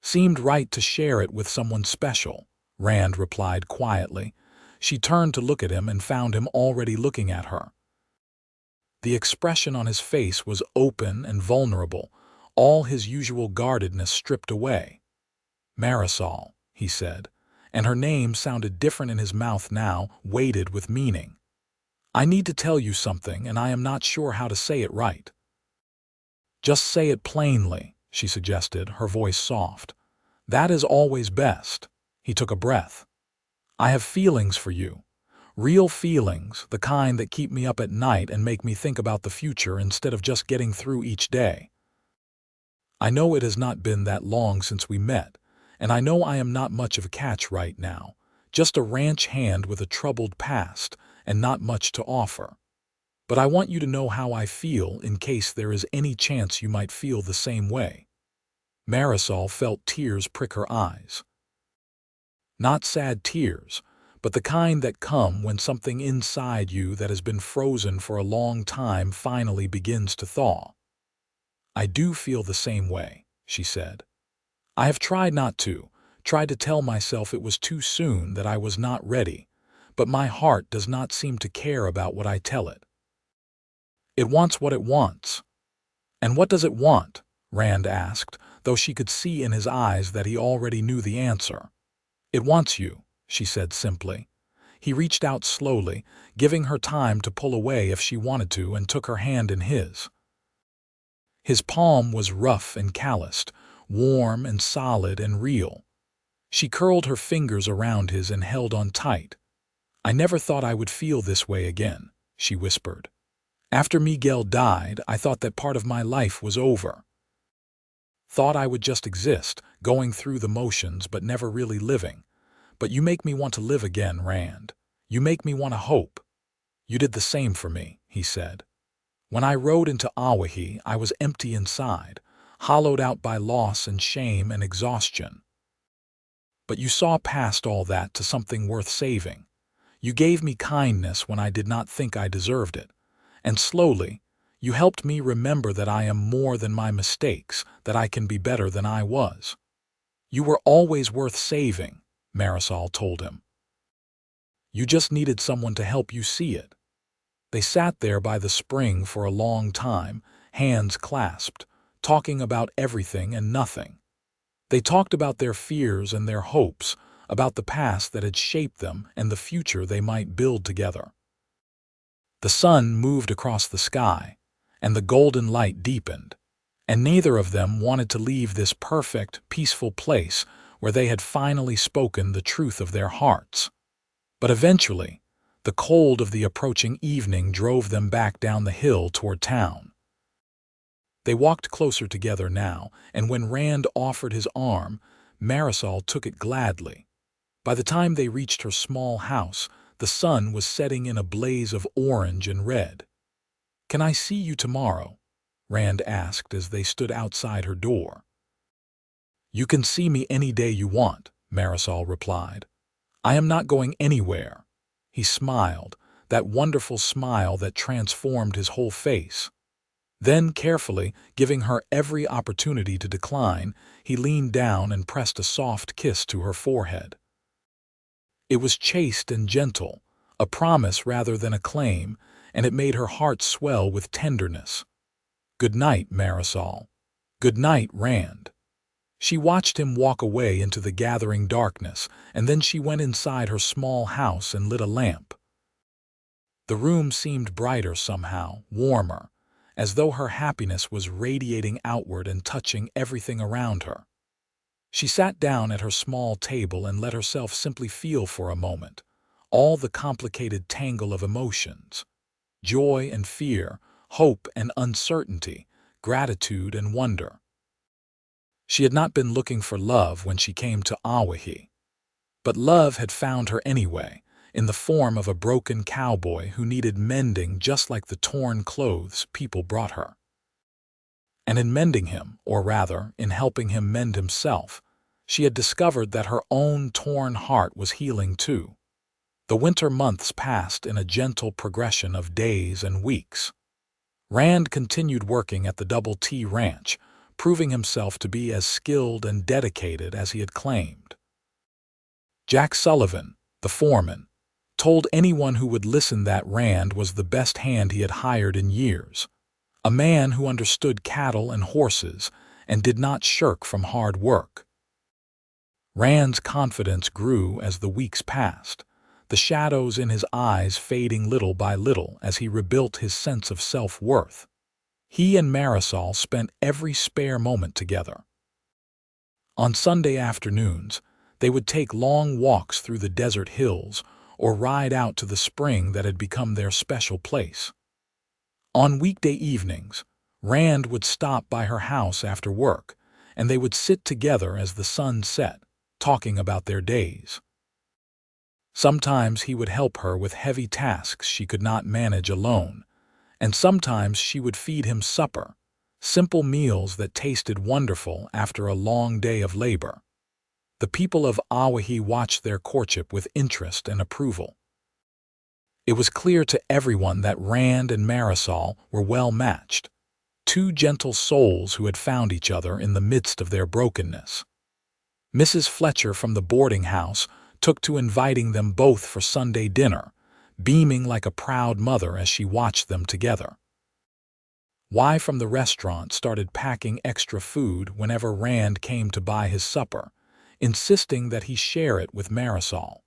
"Seemed right to share it with someone special," Rand replied quietly. She turned to look at him and found him already looking at her. The expression on his face was open and vulnerable, all his usual guardedness stripped away. "Marisol," he said, and her name sounded different in his mouth now, weighted with meaning. "I need to tell you something, and I am not sure how to say it right." "Just say it plainly," she suggested, her voice soft. "That is always best." He took a breath. "I have feelings for you. Real feelings, the kind that keep me up at night and make me think about the future instead of just getting through each day. I know it has not been that long since we met, and I know I am not much of a catch right now, just a ranch hand with a troubled past and not much to offer. But I want you to know how I feel in case there is any chance you might feel the same way." Marisol felt tears prick her eyes. Not sad tears, but the kind that come when something inside you that has been frozen for a long time finally begins to thaw. "I do feel the same way," she said. "I have tried tried to tell myself it was too soon, that I was not ready, but my heart does not seem to care about what I tell it. It wants what it wants." "And what does it want?" Rand asked, though she could see in his eyes that he already knew the answer. "It wants you," she said simply. He reached out slowly, giving her time to pull away if she wanted to, and took her hand in his. His palm was rough and calloused, warm and solid and real. She curled her fingers around his and held on tight. "I never thought I would feel this way again," she whispered. "After Miguel died, I thought that part of my life was over. Thought I would just exist, going through the motions but never really living. But you make me want to live again, Rand. You make me want to hope." "You did the same for me," he said. "When I rode into Owyhee, I was empty inside, hollowed out by loss and shame and exhaustion. But you saw past all that to something worth saving. You gave me kindness when I did not think I deserved it. And slowly, you helped me remember that I am more than my mistakes, that I can be better than I was. You were always worth saving," Marisol told him. "You just needed someone to help you see it." They sat there by the spring for a long time, hands clasped, talking about everything and nothing. They talked about their fears and their hopes, about the past that had shaped them and the future they might build together. The sun moved across the sky, and the golden light deepened, and neither of them wanted to leave this perfect, peaceful place where they had finally spoken the truth of their hearts. But eventually, the cold of the approaching evening drove them back down the hill toward town. They walked closer together now, and when Rand offered his arm, Marisol took it gladly. By the time they reached her small house, the sun was setting in a blaze of orange and red. "Can I see you tomorrow?" Rand asked as they stood outside her door. "You can see me any day you want," Marisol replied. "I am not going anywhere." He smiled, that wonderful smile that transformed his whole face. Then, carefully, giving her every opportunity to decline, he leaned down and pressed a soft kiss to her forehead. It was chaste and gentle, a promise rather than a claim, and it made her heart swell with tenderness. "Good night, Marisol." "Good night, Rand." She watched him walk away into the gathering darkness, and then she went inside her small house and lit a lamp. The room seemed brighter somehow, warmer, as though her happiness was radiating outward and touching everything around her. She sat down at her small table and let herself simply feel for a moment all the complicated tangle of emotions: joy and fear, hope and uncertainty, gratitude and wonder. She had not been looking for love when she came to Owyhee, but love had found her anyway, in the form of a broken cowboy who needed mending just like the torn clothes people brought her. And in mending him, or rather, in helping him mend himself, she had discovered that her own torn heart was healing too. The winter months passed in a gentle progression of days and weeks. Rand continued working at the Double T Ranch, proving himself to be as skilled and dedicated as he had claimed. Jack Sullivan, the foreman, told anyone who would listen that Rand was the best hand he had hired in years, a man who understood cattle and horses and did not shirk from hard work. Rand's confidence grew as the weeks passed, the shadows in his eyes fading little by little as he rebuilt his sense of self-worth. He and Marisol spent every spare moment together. On Sunday afternoons, they would take long walks through the desert hills or ride out to the spring that had become their special place. On weekday evenings, Rand would stop by her house after work, and they would sit together as the sun set, talking about their days. Sometimes he would help her with heavy tasks she could not manage alone, and sometimes she would feed him supper, simple meals that tasted wonderful after a long day of labor. The people of Owyhee watched their courtship with interest and approval. It was clear to everyone that Rand and Marisol were well matched, two gentle souls who had found each other in the midst of their brokenness. Mrs. Fletcher from the boarding house took to inviting them both for Sunday dinner, beaming like a proud mother as she watched them together. Why from the restaurant started packing extra food whenever Rand came to buy his supper, insisting that he share it with Marisol.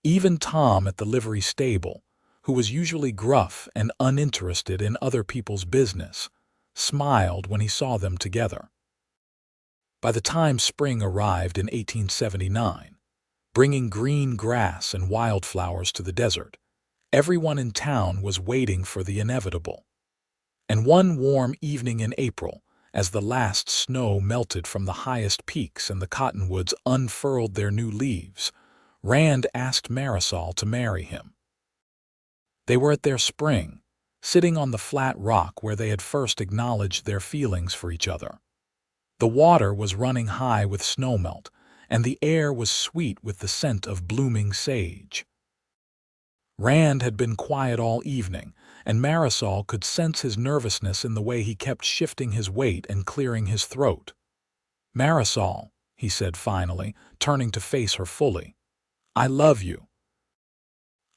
Even Tom at the livery stable, who was usually gruff and uninterested in other people's business, smiled when he saw them together. By the time spring arrived in 1879, bringing green grass and wildflowers to the desert, everyone in town was waiting for the inevitable. And one warm evening in April, as the last snow melted from the highest peaks and the cottonwoods unfurled their new leaves, Rand asked Marisol to marry him. They were at their spring, sitting on the flat rock where they had first acknowledged their feelings for each other. The water was running high with snowmelt, and the air was sweet with the scent of blooming sage. Rand had been quiet all evening, and Marisol could sense his nervousness in the way he kept shifting his weight and clearing his throat. "Marisol," he said finally, turning to face her fully, "I love you.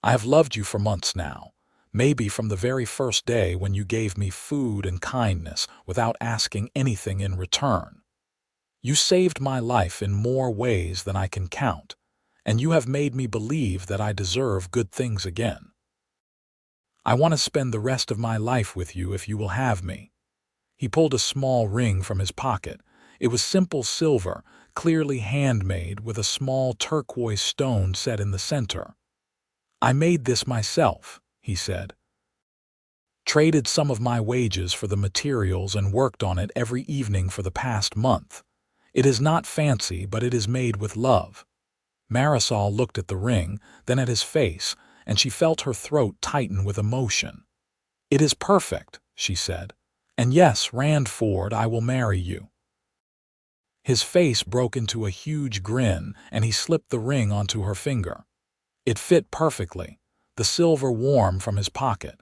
I have loved you for months now, maybe from the very first day when you gave me food and kindness without asking anything in return. You saved my life in more ways than I can count, and you have made me believe that I deserve good things again. I want to spend the rest of my life with you if you will have me." He pulled a small ring from his pocket. It was simple silver, clearly handmade with a small turquoise stone set in the center. "I made this myself," he said. "Traded some of my wages for the materials and worked on it every evening for the past month. It is not fancy, but it is made with love." Marisol looked at the ring, then at his face, and she felt her throat tighten with emotion. "It is perfect," she said, And yes, Rand Ford, I will marry you." His face broke into a huge grin, and he slipped the ring onto her finger. It fit perfectly, the silver warm from his pocket.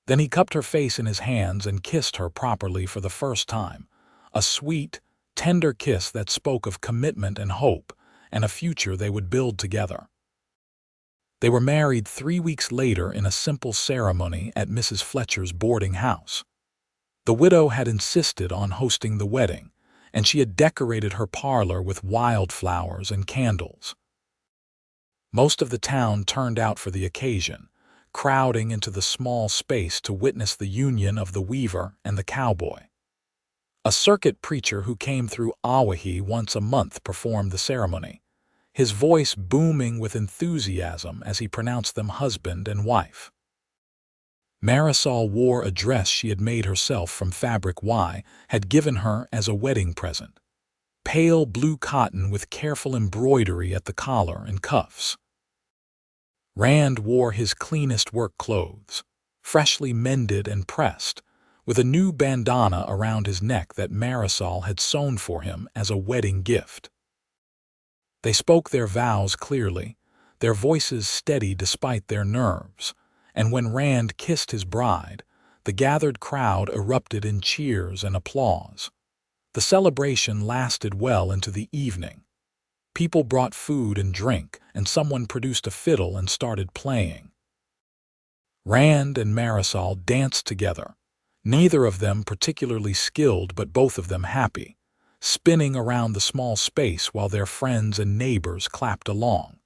Then he cupped her face in his hands and kissed her properly for the first time, a sweet, tender kiss that spoke of commitment and hope, and a future they would build together. They were married 3 weeks later in a simple ceremony at Mrs. Fletcher's boarding house. The widow had insisted on hosting the wedding, and she had decorated her parlor with wildflowers and candles. Most of the town turned out for the occasion, crowding into the small space to witness the union of the weaver and the cowboy. A circuit preacher who came through Owyhee once a month performed the ceremony, his voice booming with enthusiasm as he pronounced them husband and wife. Marisol wore a dress she had made herself from fabric Y had given her as a wedding present, pale blue cotton with careful embroidery at the collar and cuffs. Rand wore his cleanest work clothes, freshly mended and pressed, with a new bandana around his neck that Marisol had sewn for him as a wedding gift. They spoke their vows clearly, their voices steady despite their nerves, and when Rand kissed his bride, the gathered crowd erupted in cheers and applause. The celebration lasted well into the evening. People brought food and drink, and someone produced a fiddle and started playing. Rand and Marisol danced together, neither of them particularly skilled but both of them happy, spinning around the small space while their friends and neighbors clapped along.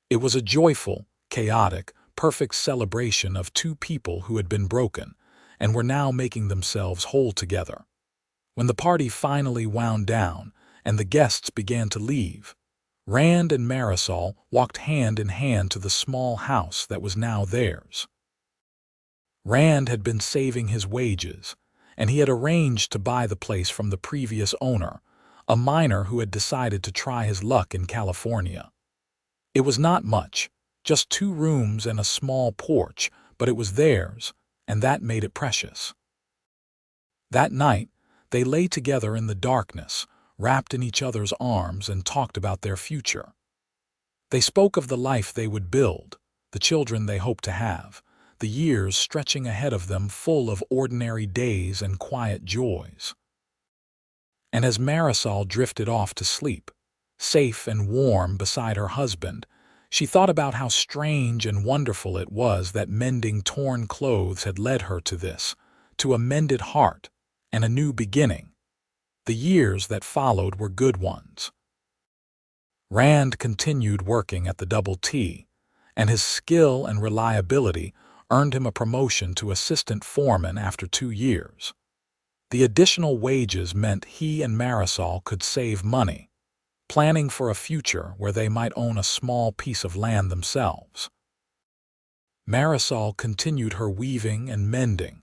It was a joyful, chaotic, perfect celebration of two people who had been broken and were now making themselves whole together. When the party finally wound down and the guests began to leave, Rand and Marisol walked hand in hand to the small house that was now theirs. Rand had been saving his wages, and he had arranged to buy the place from the previous owner, a miner who had decided to try his luck in California. It was not much, just 2 rooms and a small porch, but it was theirs, and that made it precious. That night, they lay together in the darkness, wrapped in each other's arms, and talked about their future. They spoke of the life they would build, the children they hoped to have, the years stretching ahead of them full of ordinary days and quiet joys. And as Marisol drifted off to sleep, safe and warm beside her husband, she thought about how strange and wonderful it was that mending torn clothes had led her to this, to a mended heart and a new beginning. The years that followed were good ones. Rand continued working at the Double T, and his skill and reliability earned him a promotion to assistant foreman after 2 years. The additional wages meant he and Marisol could save money, planning for a future where they might own a small piece of land themselves. Marisol continued her weaving and mending,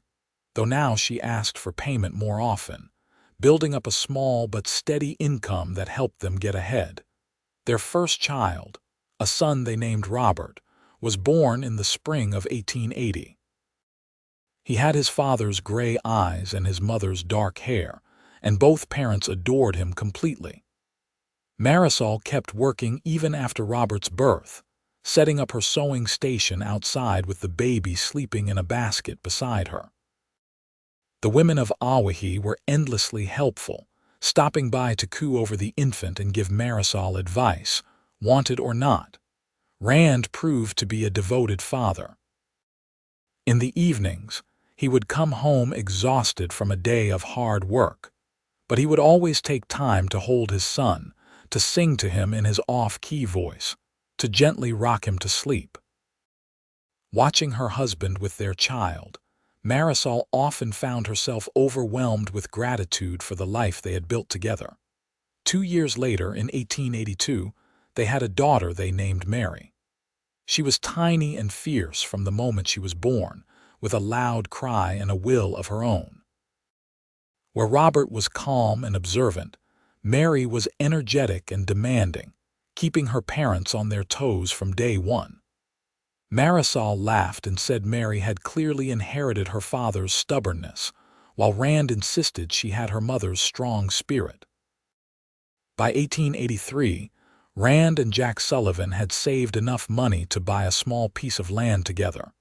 though now she asked for payment more often, building up a small but steady income that helped them get ahead. Their first child, a son they named Robert, was born in the spring of 1880. He had his father's gray eyes and his mother's dark hair, and both parents adored him completely. Marisol kept working even after Robert's birth, setting up her sewing station outside with the baby sleeping in a basket beside her. The women of Owyhee were endlessly helpful, stopping by to coo over the infant and give Marisol advice, wanted or not. Rand proved to be a devoted father. In the evenings, he would come home exhausted from a day of hard work, but he would always take time to hold his son, to sing to him in his off-key voice, to gently rock him to sleep. Watching her husband with their child, Marisol often found herself overwhelmed with gratitude for the life they had built together. 2 years later, in 1882, they had a daughter they named Mary. She was tiny and fierce from the moment she was born, with a loud cry and a will of her own. Where Robert was calm and observant, Mary was energetic and demanding, keeping her parents on their toes from day one. Marisol laughed and said Mary had clearly inherited her father's stubbornness, while Rand insisted she had her mother's strong spirit. By 1883, Rand and Jack Sullivan had saved enough money to buy a small piece of land together,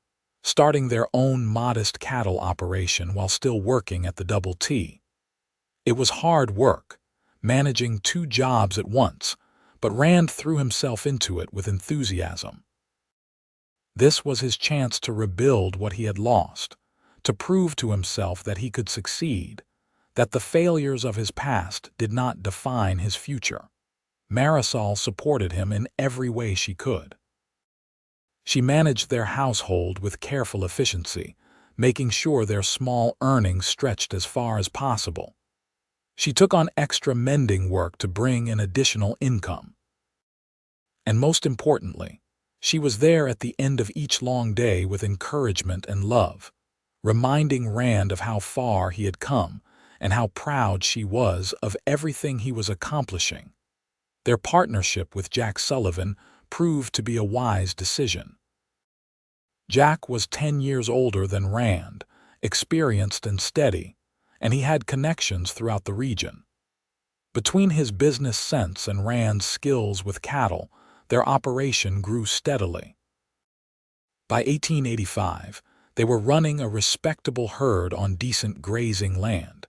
starting their own modest cattle operation while still working at the Double T. It was hard work, managing 2 jobs at once, but Rand threw himself into it with enthusiasm. This was his chance to rebuild what he had lost, to prove to himself that he could succeed, that the failures of his past did not define his future. Marisol supported him in every way she could. She managed their household with careful efficiency, making sure their small earnings stretched as far as possible. She took on extra mending work to bring in additional income. And most importantly, she was there at the end of each long day with encouragement and love, reminding Rand of how far he had come and how proud she was of everything he was accomplishing. Their partnership with Jack Sullivan proved to be a wise decision. Jack was 10 years older than Rand, experienced and steady, and he had connections throughout the region. Between his business sense and Rand's skills with cattle, their operation grew steadily. By 1885, they were running a respectable herd on decent grazing land,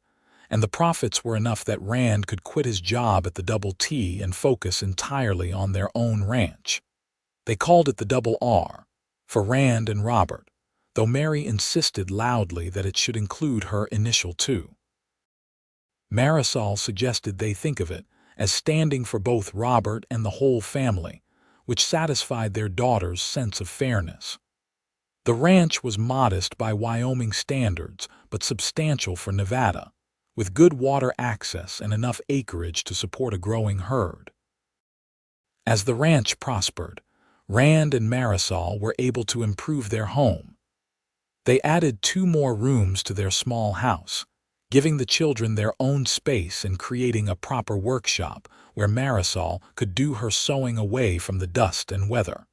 and the profits were enough that Rand could quit his job at the Double T and focus entirely on their own ranch. They called it the Double R, for Rand and Robert, though Mary insisted loudly that it should include her initial too. Marisol suggested they think of it as standing for both Robert and the whole family, which satisfied their daughter's sense of fairness. The ranch was modest by Wyoming standards, but substantial for Nevada, with good water access and enough acreage to support a growing herd. As the ranch prospered, Rand and Marisol were able to improve their home. They added 2 more rooms to their small house, giving the children their own space and creating a proper workshop where Marisol could do her sewing away from the dust and weather.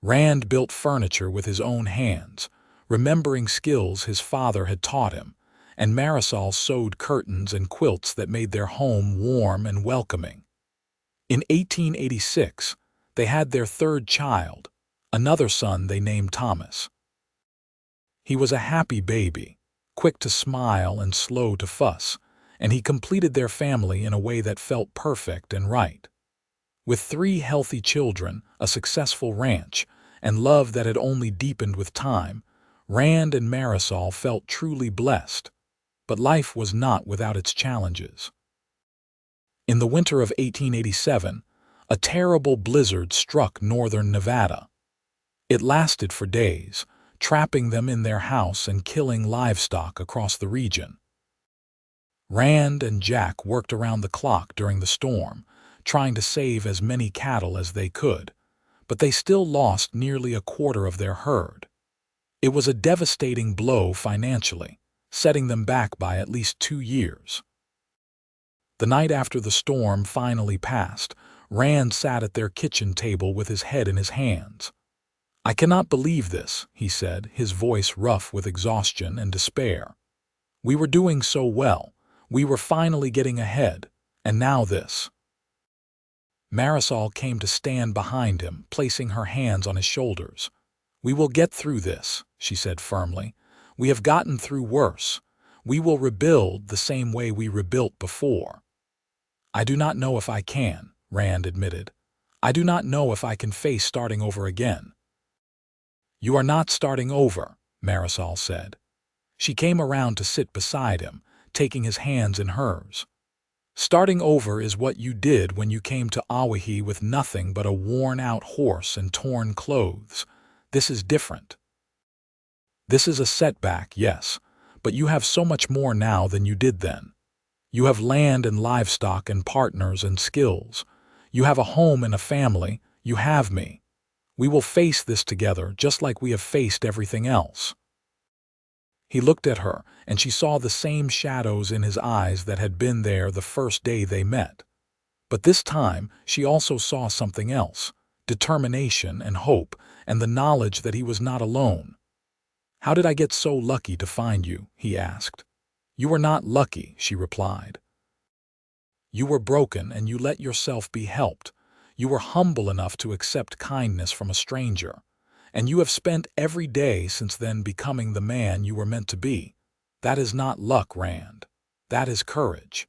Rand built furniture with his own hands, remembering skills his father had taught him, and Marisol sewed curtains and quilts that made their home warm and welcoming. In 1886, they had their 3rd child, another son they named Thomas. He was a happy baby, quick to smile and slow to fuss, and he completed their family in a way that felt perfect and right. With 3 healthy children, a successful ranch, and love that had only deepened with time, Rand and Marisol felt truly blessed. But life was not without its challenges. In the winter of 1887, a terrible blizzard struck northern Nevada. It lasted for days, trapping them in their house and killing livestock across the region. Rand and Jack worked around the clock during the storm, trying to save as many cattle as they could, but they still lost nearly a quarter of their herd. It was a devastating blow financially, setting them back by at least 2 years. The night after the storm finally passed, Rand sat at their kitchen table with his head in his hands. "I cannot believe this," he said, his voice rough with exhaustion and despair. "We were doing so well. We were finally getting ahead, and now this." Marisol came to stand behind him, placing her hands on his shoulders. "We will get through this," she said firmly. "We have gotten through worse. We will rebuild the same way we rebuilt before." "I do not know if I can," Rand admitted. "I do not know if I can face starting over again." "You are not starting over," Marisol said. She came around to sit beside him, taking his hands in hers. "Starting over is what you did when you came to Owyhee with nothing but a worn-out horse and torn clothes. This is different. This is a setback, yes, but you have so much more now than you did then. You have land and livestock and partners and skills. You have a home and a family. You have me. We will face this together just like we have faced everything else." He looked at her, and she saw the same shadows in his eyes that had been there the first day they met. But this time she also saw something else, determination and hope, and the knowledge that he was not alone. "How did I get so lucky to find you?" he asked. "You were not lucky," she replied. "You were broken and you let yourself be helped. You were humble enough to accept kindness from a stranger. And you have spent every day since then becoming the man you were meant to be. That is not luck, Rand. That is courage."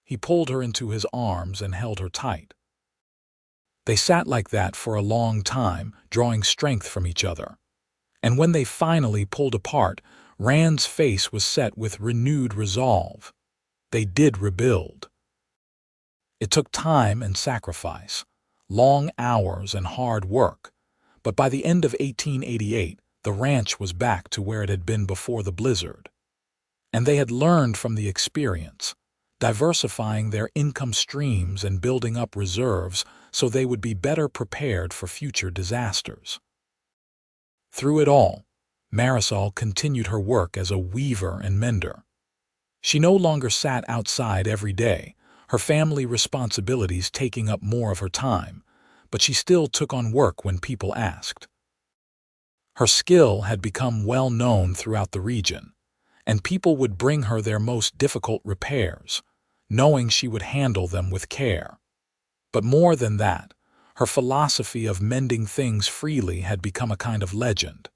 He pulled her into his arms and held her tight. They sat like that for a long time, drawing strength from each other. And when they finally pulled apart, Rand's face was set with renewed resolve. They did rebuild. It took time and sacrifice, long hours and hard work, but by the end of 1888, the ranch was back to where it had been before the blizzard. And they had learned from the experience, diversifying their income streams and building up reserves so they would be better prepared for future disasters. Through it all, Marisol continued her work as a weaver and mender. She no longer sat outside every day, her family responsibilities taking up more of her time, but she still took on work when people asked. Her skill had become well known throughout the region, and people would bring her their most difficult repairs, knowing she would handle them with care. But more than that, her philosophy of mending things freely had become a kind of legend.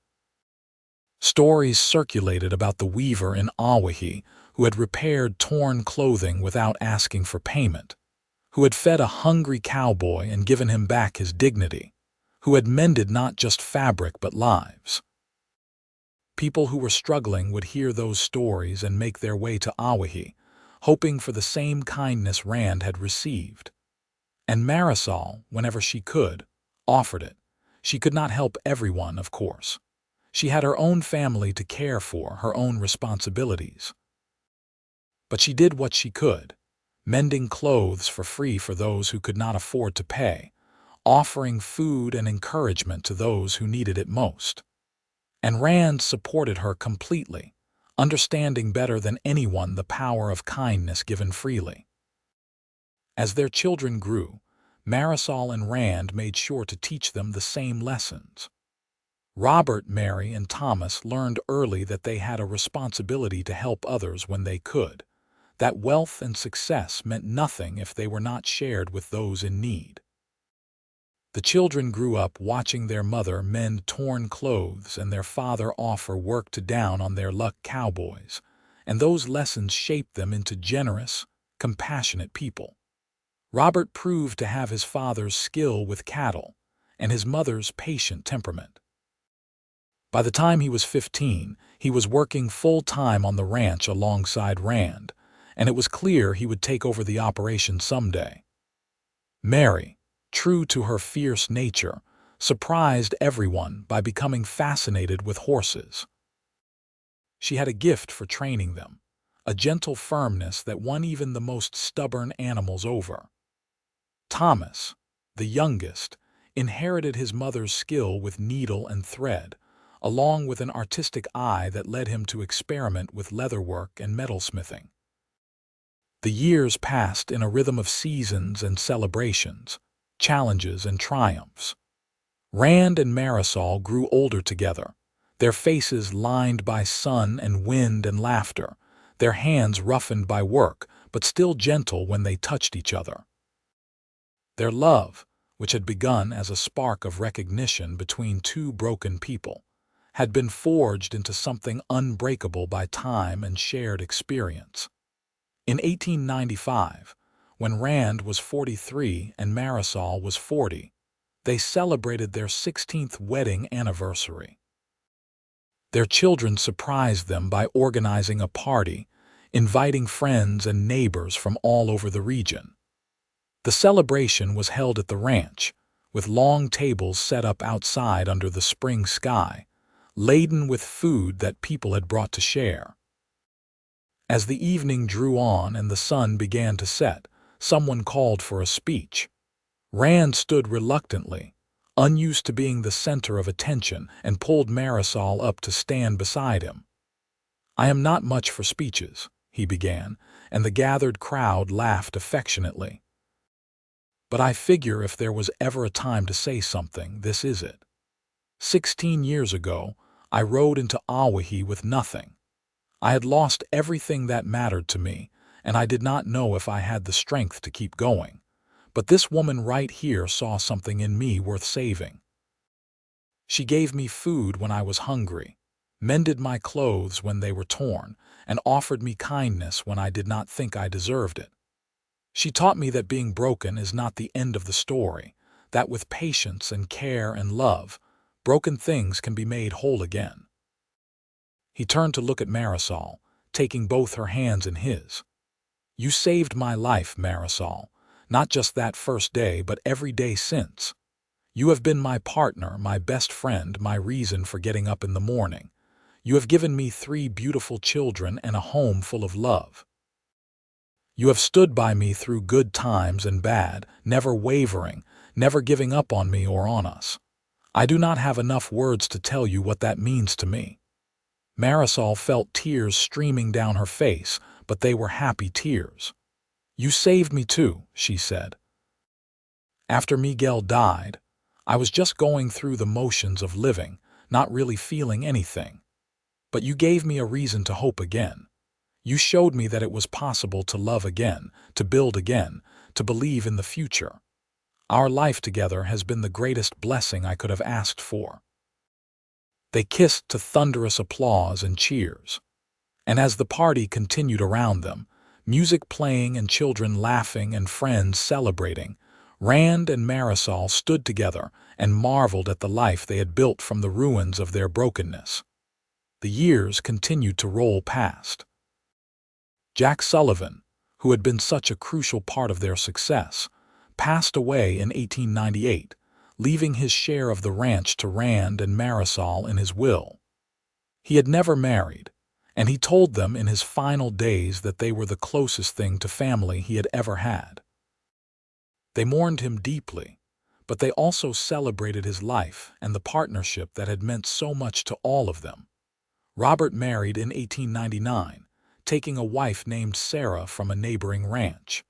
Stories circulated about the weaver in Owyhee who had repaired torn clothing without asking for payment, who had fed a hungry cowboy and given him back his dignity, who had mended not just fabric but lives. People who were struggling would hear those stories and make their way to Owyhee, hoping for the same kindness Rand had received. And Marisol, whenever she could, offered it. She could not help everyone, of course. She had her own family to care for, her own responsibilities. But she did what she could, mending clothes for free for those who could not afford to pay, offering food and encouragement to those who needed it most. And Rand supported her completely, understanding better than anyone the power of kindness given freely. As their children grew, Marisol and Rand made sure to teach them the same lessons. Robert, Mary, and Thomas learned early that they had a responsibility to help others when they could, that wealth and success meant nothing if they were not shared with those in need. The children grew up watching their mother mend torn clothes and their father offer work to down on their luck cowboys, and those lessons shaped them into generous, compassionate people. Robert proved to have his father's skill with cattle and his mother's patient temperament. By the time he was 15, he was working full-time on the ranch alongside Rand, and it was clear he would take over the operation someday. Mary, true to her fierce nature, surprised everyone by becoming fascinated with horses. She had a gift for training them, a gentle firmness that won even the most stubborn animals over. Thomas, the youngest, inherited his mother's skill with needle and thread, along with an artistic eye that led him to experiment with leatherwork and metalsmithing. The years passed in a rhythm of seasons and celebrations, challenges and triumphs. Rand and Marisol grew older together, their faces lined by sun and wind and laughter, their hands roughened by work, but still gentle when they touched each other. Their love, which had begun as a spark of recognition between two broken people, had been forged into something unbreakable by time and shared experience. In 1895, when Rand was 43 and Marisol was 40, they celebrated their 16th wedding anniversary. Their children surprised them by organizing a party, inviting friends and neighbors from all over the region. The celebration was held at the ranch, with long tables set up outside under the spring sky, laden with food that people had brought to share. As the evening drew on and the sun began to set, someone called for a speech. Rand stood reluctantly, unused to being the center of attention, and pulled Marisol up to stand beside him. "I am not much for speeches," he began, and the gathered crowd laughed affectionately. "But I figure if there was ever a time to say something, this is it. 16 years ago, I rode into Owyhee with nothing. I had lost everything that mattered to me, and I did not know if I had the strength to keep going. But this woman right here saw something in me worth saving. She gave me food when I was hungry, mended my clothes when they were torn, and offered me kindness when I did not think I deserved it. She taught me that being broken is not the end of the story, that with patience and care and love, broken things can be made whole again. He turned to look at Marisol, taking both her hands in his. You saved my life, Marisol, not just that first day, but every day since. You have been my partner, my best friend, my reason for getting up in the morning. You have given me 3 beautiful children and a home full of love. You have stood by me through good times and bad, never wavering, never giving up on me or on us. I do not have enough words to tell you what that means to me. Marisol felt tears streaming down her face, but they were happy tears. You saved me too, she said. After Miguel died, I was just going through the motions of living, not really feeling anything. But you gave me a reason to hope again. You showed me that it was possible to love again, to build again, to believe in the future. Our life together has been the greatest blessing I could have asked for. They kissed to thunderous applause and cheers. And as the party continued around them, music playing and children laughing and friends celebrating, Rand and Marisol stood together and marveled at the life they had built from the ruins of their brokenness. The years continued to roll past. Jack Sullivan, who had been such a crucial part of their success, passed away in 1898, leaving his share of the ranch to Rand and Marisol in his will. He had never married, and he told them in his final days that they were the closest thing to family he had ever had. They mourned him deeply, but they also celebrated his life and the partnership that had meant so much to all of them. Robert married in 1899, taking a wife named Sarah from a neighboring ranch.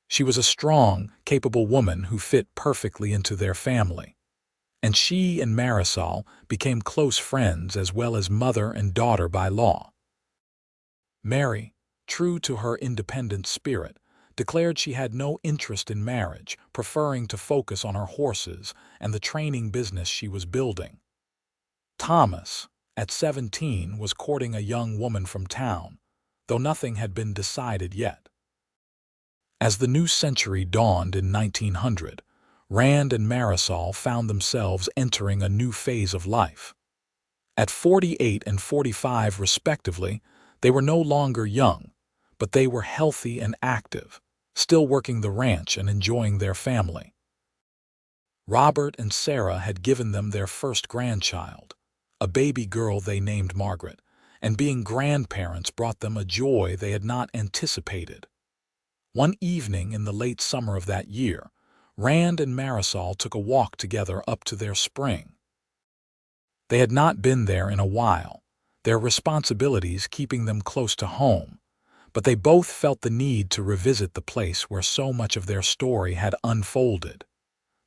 She was a strong, capable woman who fit perfectly into their family, and she and Marisol became close friends as well as mother and daughter by law. Mary, true to her independent spirit, declared she had no interest in marriage, preferring to focus on her horses and the training business she was building. Thomas, at 17, was courting a young woman from town, though nothing had been decided yet. As the new century dawned in 1900, Rand and Marisol found themselves entering a new phase of life. At 48 and 45 respectively, they were no longer young, but they were healthy and active, still working the ranch and enjoying their family. Robert and Sarah had given them their first grandchild, a baby girl they named Margaret, and being grandparents brought them a joy they had not anticipated. One evening in the late summer of that year, Rand and Marisol took a walk together up to their spring. They had not been there in a while, their responsibilities keeping them close to home, but they both felt the need to revisit the place where so much of their story had unfolded.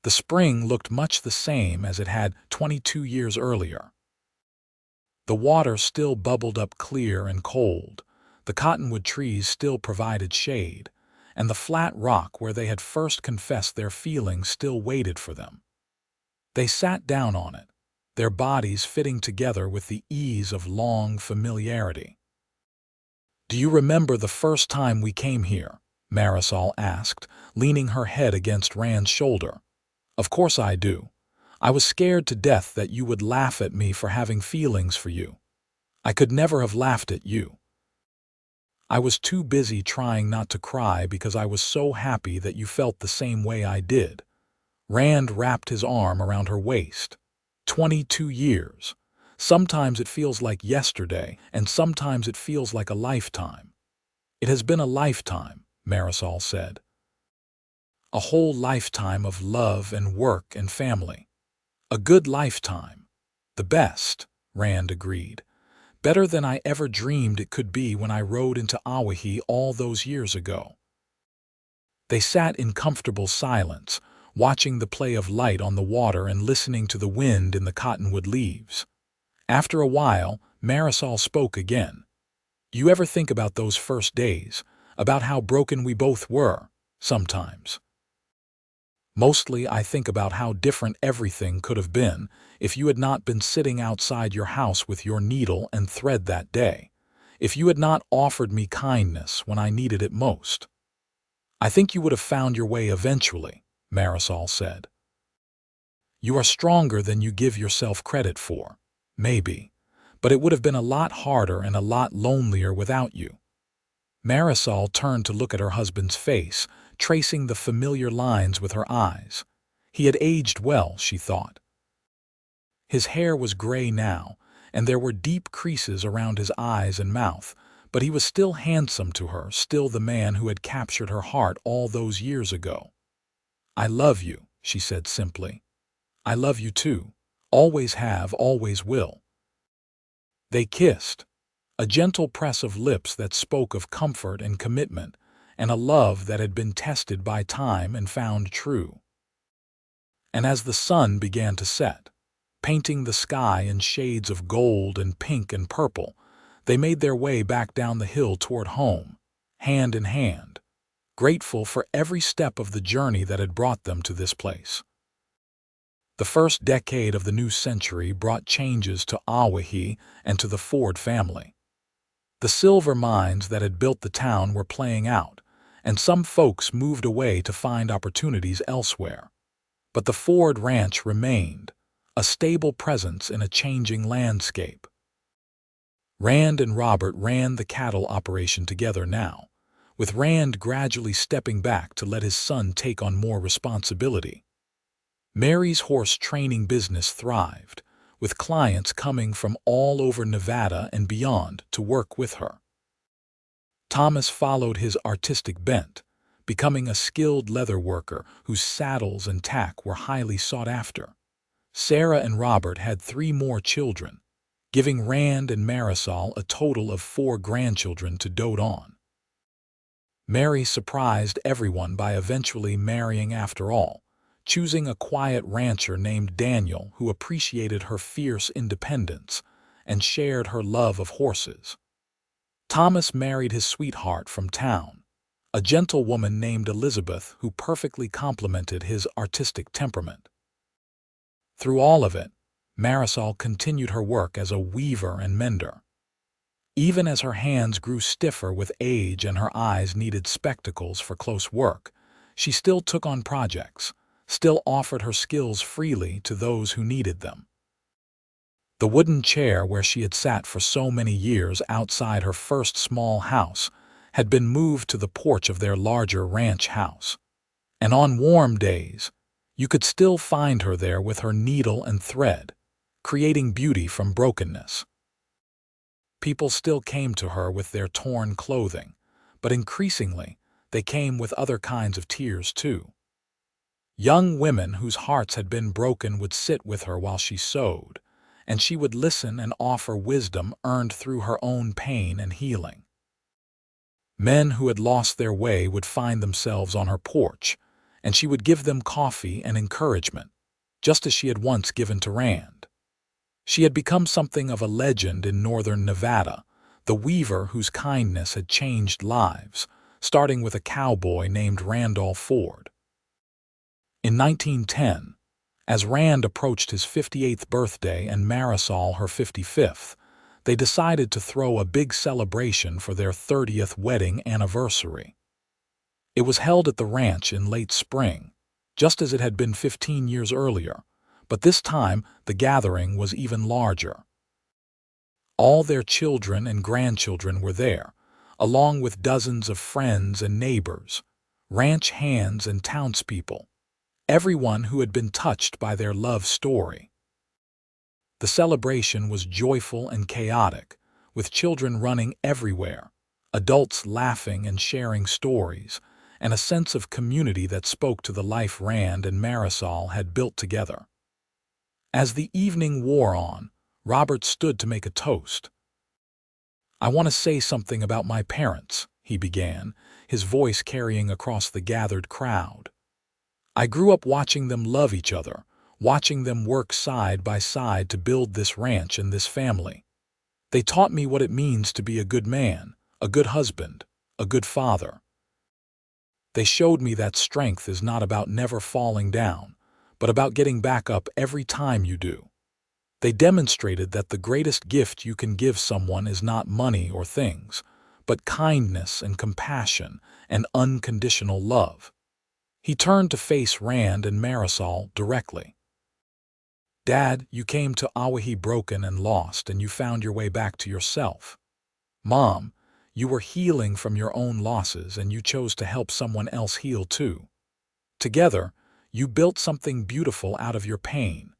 The spring looked much the same as it had 22 years earlier. The water still bubbled up clear and cold, the cottonwood trees still provided shade, and the flat rock where they had first confessed their feelings still waited for them. They sat down on it, their bodies fitting together with the ease of long familiarity. "Do you remember the first time we came here?" Marisol asked, leaning her head against Rand's shoulder. "Of course I do. I was scared to death that you would laugh at me for having feelings for you. I could never have laughed at you. I was too busy trying not to cry because I was so happy that you felt the same way I did." Rand wrapped his arm around her waist. 22 years. Sometimes it feels like yesterday, and sometimes it feels like a lifetime. "It has been a lifetime," Marisol said. "A whole lifetime of love and work and family. A good lifetime. The best," Rand agreed. "Better than I ever dreamed it could be when I rode into Owyhee all those years ago." They sat in comfortable silence, watching the play of light on the water and listening to the wind in the cottonwood leaves. After a while, Marisol spoke again. "You ever think about those first days, about how broken we both were, sometimes?" "Mostly I think about how different everything could have been if you had not been sitting outside your house with your needle and thread that day, if you had not offered me kindness when I needed it most. I think you would have found your way eventually," Marisol said. "You are stronger than you give yourself credit for, maybe, but it would have been a lot harder and a lot lonelier without you." Marisol turned to look at her husband's face, tracing the familiar lines with her eyes. He had aged well, she thought. His hair was gray now, and there were deep creases around his eyes and mouth, but he was still handsome to her, still the man who had captured her heart all those years ago. "I love you," she said simply. "I love you too. Always have, always will." They kissed, a gentle press of lips that spoke of comfort and commitment, and a love that had been tested by time and found true. And as the sun began to set, painting the sky in shades of gold and pink and purple, they made their way back down the hill toward home, hand in hand, grateful for every step of the journey that had brought them to this place. The first decade of the new century brought changes to Owyhee and to the Ford family. The silver mines that had built the town were playing out, and some folks moved away to find opportunities elsewhere. But the Ford ranch remained, a stable presence in a changing landscape. Rand and Robert ran the cattle operation together now, with Rand gradually stepping back to let his son take on more responsibility. Mary's horse training business thrived, with clients coming from all over Nevada and beyond to work with her. Thomas followed his artistic bent, becoming a skilled leather worker whose saddles and tack were highly sought after. Sarah and Robert had 3 more children, giving Rand and Marisol a total of 4 grandchildren to dote on. Mary surprised everyone by eventually marrying after all, choosing a quiet rancher named Daniel who appreciated her fierce independence and shared her love of horses. Thomas married his sweetheart from town, a gentle woman named Elizabeth who perfectly complemented his artistic temperament. Through all of it, Marisol continued her work as a weaver and mender. Even as her hands grew stiffer with age and her eyes needed spectacles for close work, she still took on projects, still offered her skills freely to those who needed them. The wooden chair where she had sat for so many years outside her first small house had been moved to the porch of their larger ranch house. And on warm days, you could still find her there with her needle and thread, creating beauty from brokenness. People still came to her with their torn clothing, but increasingly, they came with other kinds of tears too. Young women whose hearts had been broken would sit with her while she sewed, and she would listen and offer wisdom earned through her own pain and healing. Men who had lost their way would find themselves on her porch, and she would give them coffee and encouragement, just as she had once given to Rand. She had become something of a legend in northern Nevada, the weaver whose kindness had changed lives, starting with a cowboy named Randall Ford. In 1910, as Rand approached his 58th birthday and Marisol her 55th, they decided to throw a big celebration for their 30th wedding anniversary. It was held at the ranch in late spring, just as it had been 15 years earlier, but this time the gathering was even larger. All their children and grandchildren were there, along with dozens of friends and neighbors, ranch hands and townspeople, everyone who had been touched by their love story. The celebration was joyful and chaotic, with children running everywhere, adults laughing and sharing stories, and a sense of community that spoke to the life Rand and Marisol had built together. As the evening wore on, Robert stood to make a toast. "I want to say something about my parents," he began, his voice carrying across the gathered crowd. "I grew up watching them love each other, watching them work side by side to build this ranch and this family. They taught me what it means to be a good man, a good husband, a good father. They showed me that strength is not about never falling down, but about getting back up every time you do. They demonstrated that the greatest gift you can give someone is not money or things, but kindness and compassion and unconditional love. He turned to face Rand and Marisol directly. Dad, you came to Owyhee broken and lost, and you found your way back to yourself. Mom, you were healing from your own losses, and you chose to help someone else heal too. Together, you built something beautiful out of your pain.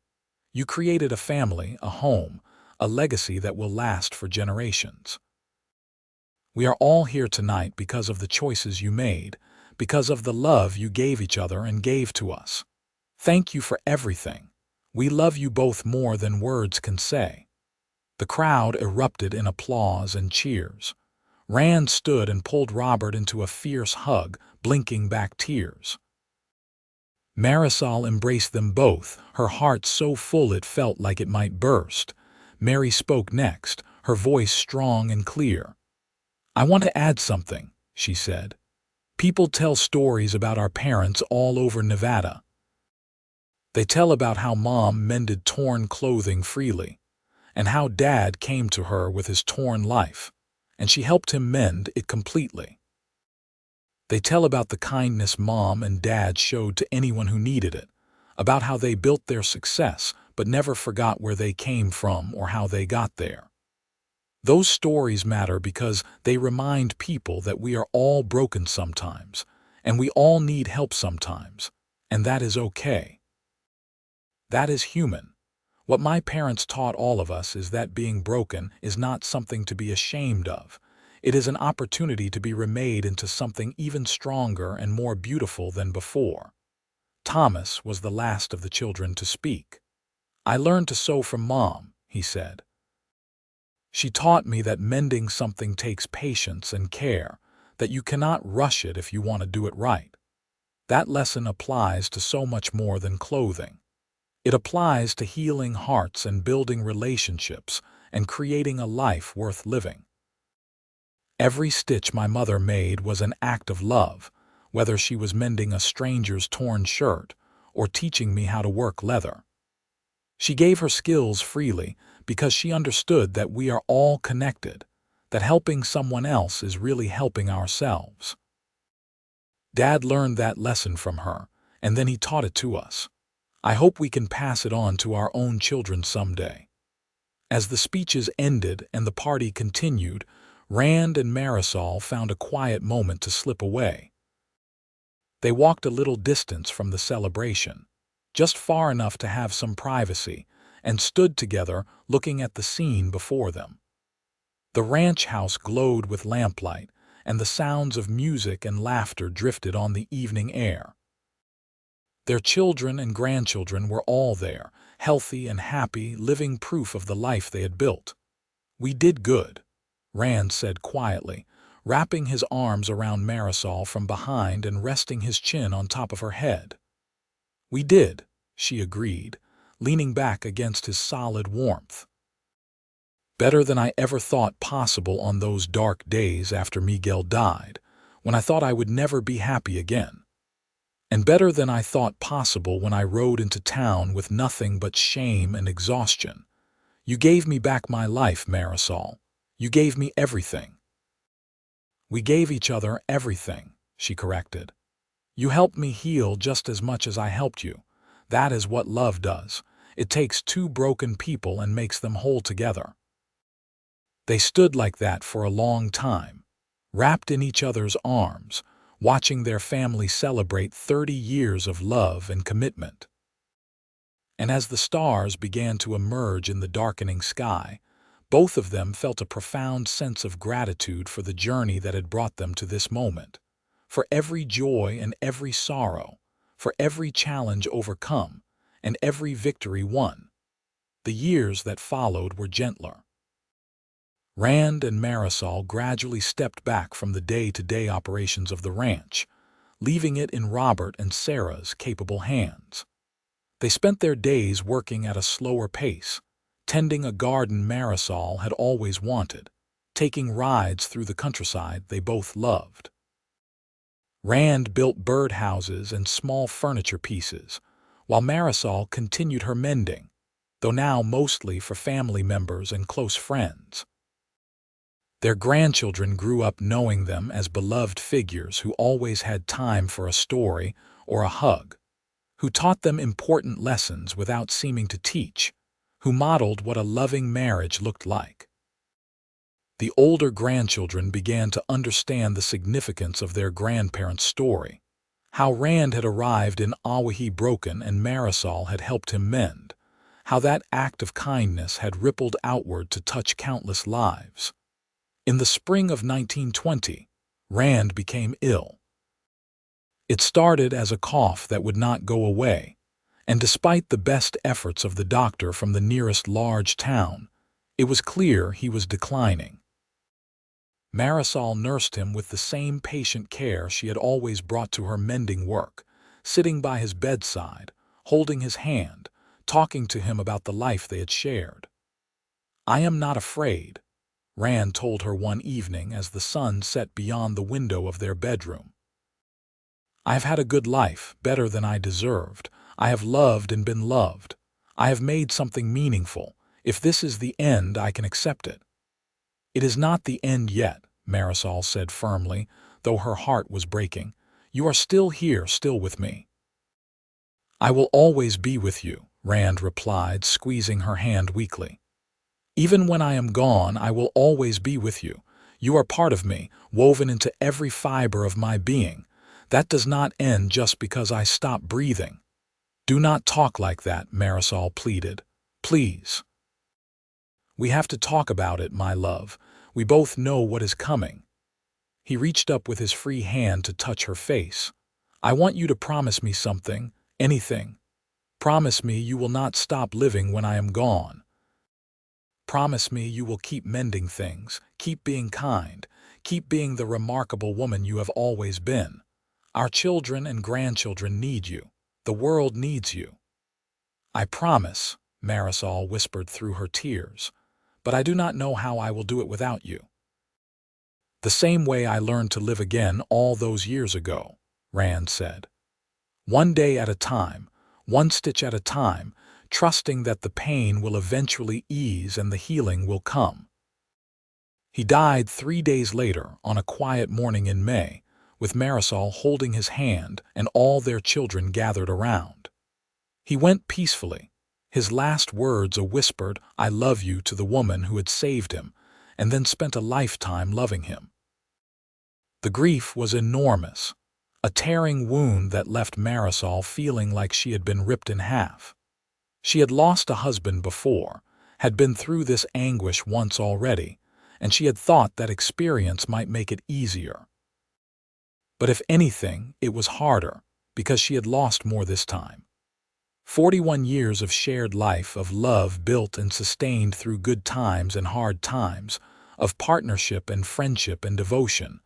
You created a family, a home, a legacy that will last for generations. We are all here tonight because of the choices you made, because of the love you gave each other and gave to us. Thank you for everything. We love you both more than words can say. The crowd erupted in applause and cheers. Rand stood and pulled Robert into a fierce hug, blinking back tears. Marisol embraced them both, her heart so full it felt like it might burst. Mary spoke next, her voice strong and clear. I want to add something, she said. People tell stories about our parents all over Nevada. They tell about how Mom mended torn clothing freely, and how Dad came to her with his torn life, and she helped him mend it completely. They tell about the kindness Mom and Dad showed to anyone who needed it, about how they built their success but never forgot where they came from or how they got there. Those stories matter because they remind people that we are all broken sometimes, and we all need help sometimes, and that is okay. That is human. What my parents taught all of us is that being broken is not something to be ashamed of. It is an opportunity to be remade into something even stronger and more beautiful than before. Thomas was the last of the children to speak. I learned to sew from Mom, he said. She taught me that mending something takes patience and care, that you cannot rush it if you want to do it right. That lesson applies to so much more than clothing. It applies to healing hearts and building relationships and creating a life worth living. Every stitch my mother made was an act of love, whether she was mending a stranger's torn shirt or teaching me how to work leather. She gave her skills freely because she understood that we are all connected, that helping someone else is really helping ourselves. Dad learned that lesson from her, and then he taught it to us. I hope we can pass it on to our own children someday. As the speeches ended and the party continued, Rand and Marisol found a quiet moment to slip away. They walked a little distance from the celebration, just far enough to have some privacy, and stood together looking at the scene before them. The ranch house glowed with lamplight, and the sounds of music and laughter drifted on the evening air. Their children and grandchildren were all there, healthy and happy, living proof of the life they had built. We did good, Rand said quietly, wrapping his arms around Marisol from behind and resting his chin on top of her head. We did, she agreed, leaning back against his solid warmth. Better than I ever thought possible on those dark days after Miguel died, when I thought I would never be happy again. And better than I thought possible when I rode into town with nothing but shame and exhaustion. You gave me back my life, Marisol. You gave me everything. We gave each other everything, she corrected. You helped me heal just as much as I helped you. That is what love does. It takes two broken people and makes them whole together. They stood like that for a long time, wrapped in each other's arms, watching their family celebrate 30 years of love and commitment. And as the stars began to emerge in the darkening sky, both of them felt a profound sense of gratitude for the journey that had brought them to this moment, for every joy and every sorrow, for every challenge overcome, and every victory won. The years that followed were gentler. Rand and Marisol gradually stepped back from the day-to-day operations of the ranch, leaving it in Robert and Sarah's capable hands. They spent their days working at a slower pace, tending a garden Marisol had always wanted, taking rides through the countryside they both loved. Rand built birdhouses and small furniture pieces, while Marisol continued her mending, though now mostly for family members and close friends. Their grandchildren grew up knowing them as beloved figures who always had time for a story or a hug, who taught them important lessons without seeming to teach, who modeled what a loving marriage looked like. The older grandchildren began to understand the significance of their grandparents' story, how Rand had arrived in Owyhee broken and Marisol had helped him mend, how that act of kindness had rippled outward to touch countless lives. In the spring of 1920, Rand became ill. It started as a cough that would not go away, and despite the best efforts of the doctor from the nearest large town, it was clear he was declining. Marisol nursed him with the same patient care she had always brought to her mending work, sitting by his bedside, holding his hand, talking to him about the life they had shared. "I am not afraid," Rand told her one evening as the sun set beyond the window of their bedroom. "I have had a good life, better than I deserved. I have loved and been loved. I have made something meaningful. If this is the end, I can accept it." "It is not the end yet," Marisol said firmly, though her heart was breaking. "You are still here, still with me." "I will always be with you," Rand replied, squeezing her hand weakly. "Even when I am gone, I will always be with you. You are part of me, woven into every fiber of my being. That does not end just because I stop breathing." "Do not talk like that," Marisol pleaded. "Please. We have to talk about it, my love. We both know what is coming." He reached up with his free hand to touch her face. "I want you to promise me something, anything. Promise me you will not stop living when I am gone. Promise me you will keep mending things, keep being kind, keep being the remarkable woman you have always been. Our children and grandchildren need you. The world needs you." "I promise," Marisol whispered through her tears, "but I do not know how I will do it without you." "The same way I learned to live again all those years ago," Rand said. "One day at a time, one stitch at a time, trusting that the pain will eventually ease and the healing will come." He died 3 days later on a quiet morning in May, with Marisol holding his hand and all their children gathered around. He went peacefully, his last words a whispered "I love you" to the woman who had saved him, and then spent a lifetime loving him. The grief was enormous, a tearing wound that left Marisol feeling like she had been ripped in half. She had lost a husband before, had been through this anguish once already, and she had thought that experience might make it easier. But if anything, it was harder, because she had lost more this time. 41 years of shared life, of love built and sustained through good times and hard times, of partnership and friendship and devotion,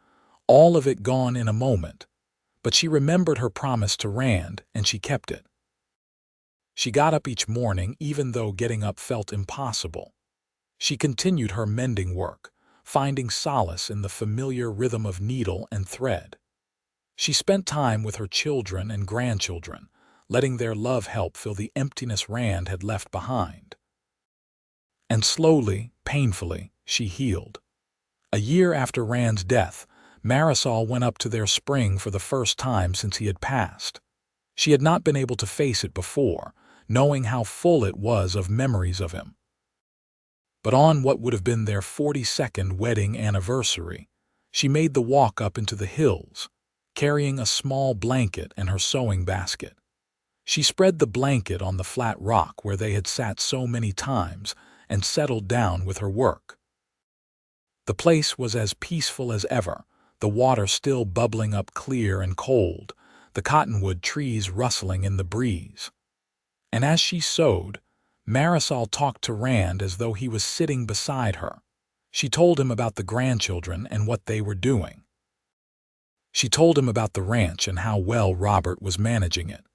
all of it gone in a moment. But she remembered her promise to Rand, and she kept it. She got up each morning even though getting up felt impossible. She continued her mending work, finding solace in the familiar rhythm of needle and thread. She spent time with her children and grandchildren, letting their love help fill the emptiness Rand had left behind. And slowly, painfully, she healed. A year after Rand's death, Marisol went up to their spring for the first time since he had passed. She had not been able to face it before, knowing how full it was of memories of him. But on what would have been their 42nd wedding anniversary, she made the walk up into the hills, carrying a small blanket and her sewing basket. She spread the blanket on the flat rock where they had sat so many times and settled down with her work. The place was as peaceful as ever, the water still bubbling up clear and cold, the cottonwood trees rustling in the breeze. And as she sewed, Marisol talked to Rand as though he was sitting beside her. She told him about the grandchildren and what they were doing. She told him about the ranch and how well Robert was managing it.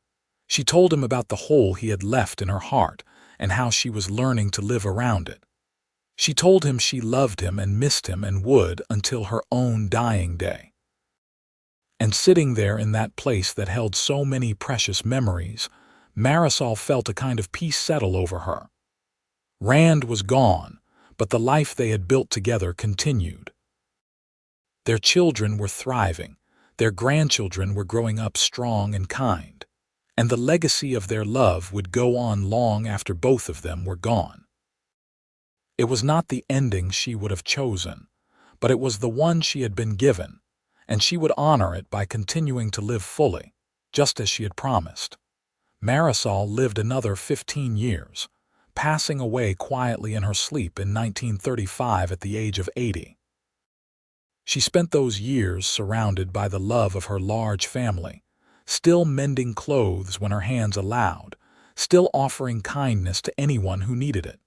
She told him about the hole he had left in her heart and how she was learning to live around it. She told him she loved him and missed him and would until her own dying day. And sitting there in that place that held so many precious memories, Marisol felt a kind of peace settle over her. Rand was gone, but the life they had built together continued. Their children were thriving, their grandchildren were growing up strong and kind, and the legacy of their love would go on long after both of them were gone. It was not the ending she would have chosen, but it was the one she had been given, and she would honor it by continuing to live fully, just as she had promised. Marisol lived another 15 years, passing away quietly in her sleep in 1935 at the age of 80. She spent those years surrounded by the love of her large family, still mending clothes when her hands allowed, still offering kindness to anyone who needed it.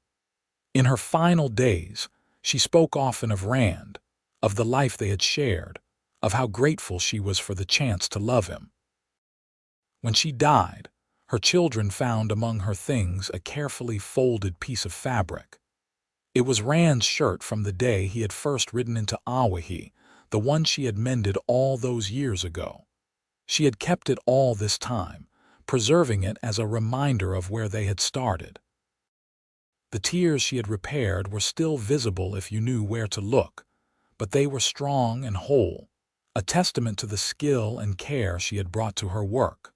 In her final days, she spoke often of Rand, of the life they had shared, of how grateful she was for the chance to love him. When she died, her children found among her things a carefully folded piece of fabric. It was Rand's shirt from the day he had first ridden into Owyhee, the one she had mended all those years ago. She had kept it all this time, preserving it as a reminder of where they had started. The tears she had repaired were still visible if you knew where to look, but they were strong and whole, a testament to the skill and care she had brought to her work.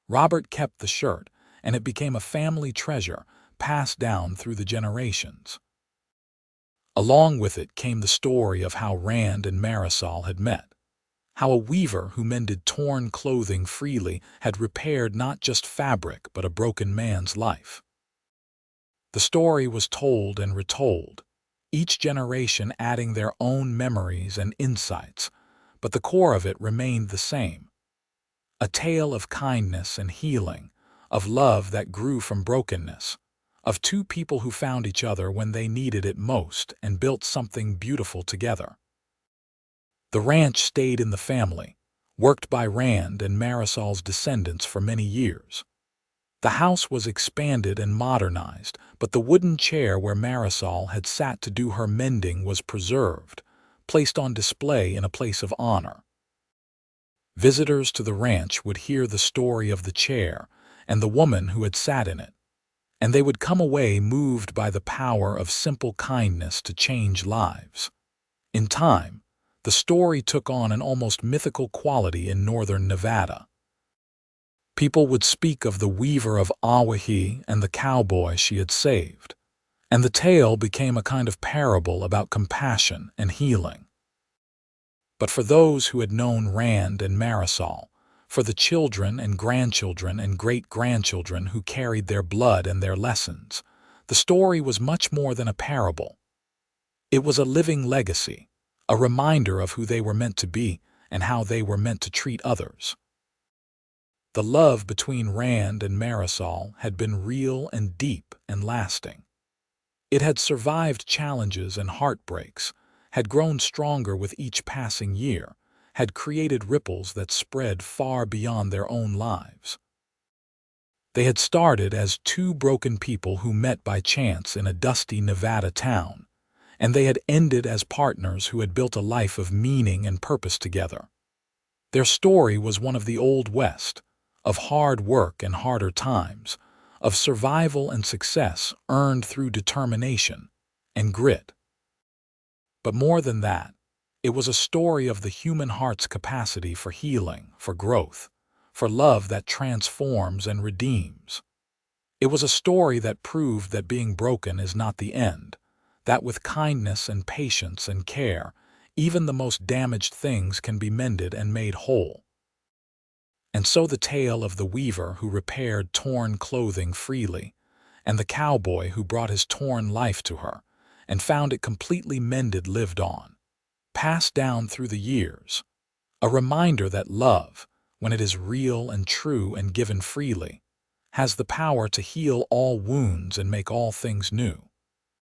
Robert kept the shirt, and it became a family treasure passed down through the generations. Along with it came the story of how Rand and Marisol had met, how a weaver who mended torn clothing freely had repaired not just fabric but a broken man's life. The story was told and retold, each generation adding their own memories and insights, but the core of it remained the same. A tale of kindness and healing, of love that grew from brokenness, of two people who found each other when they needed it most and built something beautiful together. The ranch stayed in the family, worked by Rand and Marisol's descendants for many years. The house was expanded and modernized, but the wooden chair where Marisol had sat to do her mending was preserved, placed on display in a place of honor. Visitors to the ranch would hear the story of the chair and the woman who had sat in it, and they would come away moved by the power of simple kindness to change lives. In time, the story took on an almost mythical quality in northern Nevada. People would speak of the weaver of Owyhee and the cowboy she had saved, and the tale became a kind of parable about compassion and healing. But for those who had known Rand and Marisol, for the children and grandchildren and great-grandchildren who carried their blood and their lessons, the story was much more than a parable. It was a living legacy, a reminder of who they were meant to be and how they were meant to treat others. The love between Rand and Marisol had been real and deep and lasting. It had survived challenges and heartbreaks, had grown stronger with each passing year, had created ripples that spread far beyond their own lives. They had started as two broken people who met by chance in a dusty Nevada town, and they had ended as partners who had built a life of meaning and purpose together. Their story was one of the Old West, of hard work and harder times, of survival and success earned through determination and grit. But more than that, it was a story of the human heart's capacity for healing, for growth, for love that transforms and redeems. It was a story that proved that being broken is not the end, that with kindness and patience and care, even the most damaged things can be mended and made whole. And so the tale of the weaver who repaired torn clothing freely, and the cowboy who brought his torn life to her and found it completely mended lived on, passed down through the years, a reminder that love, when it is real and true and given freely, has the power to heal all wounds and make all things new.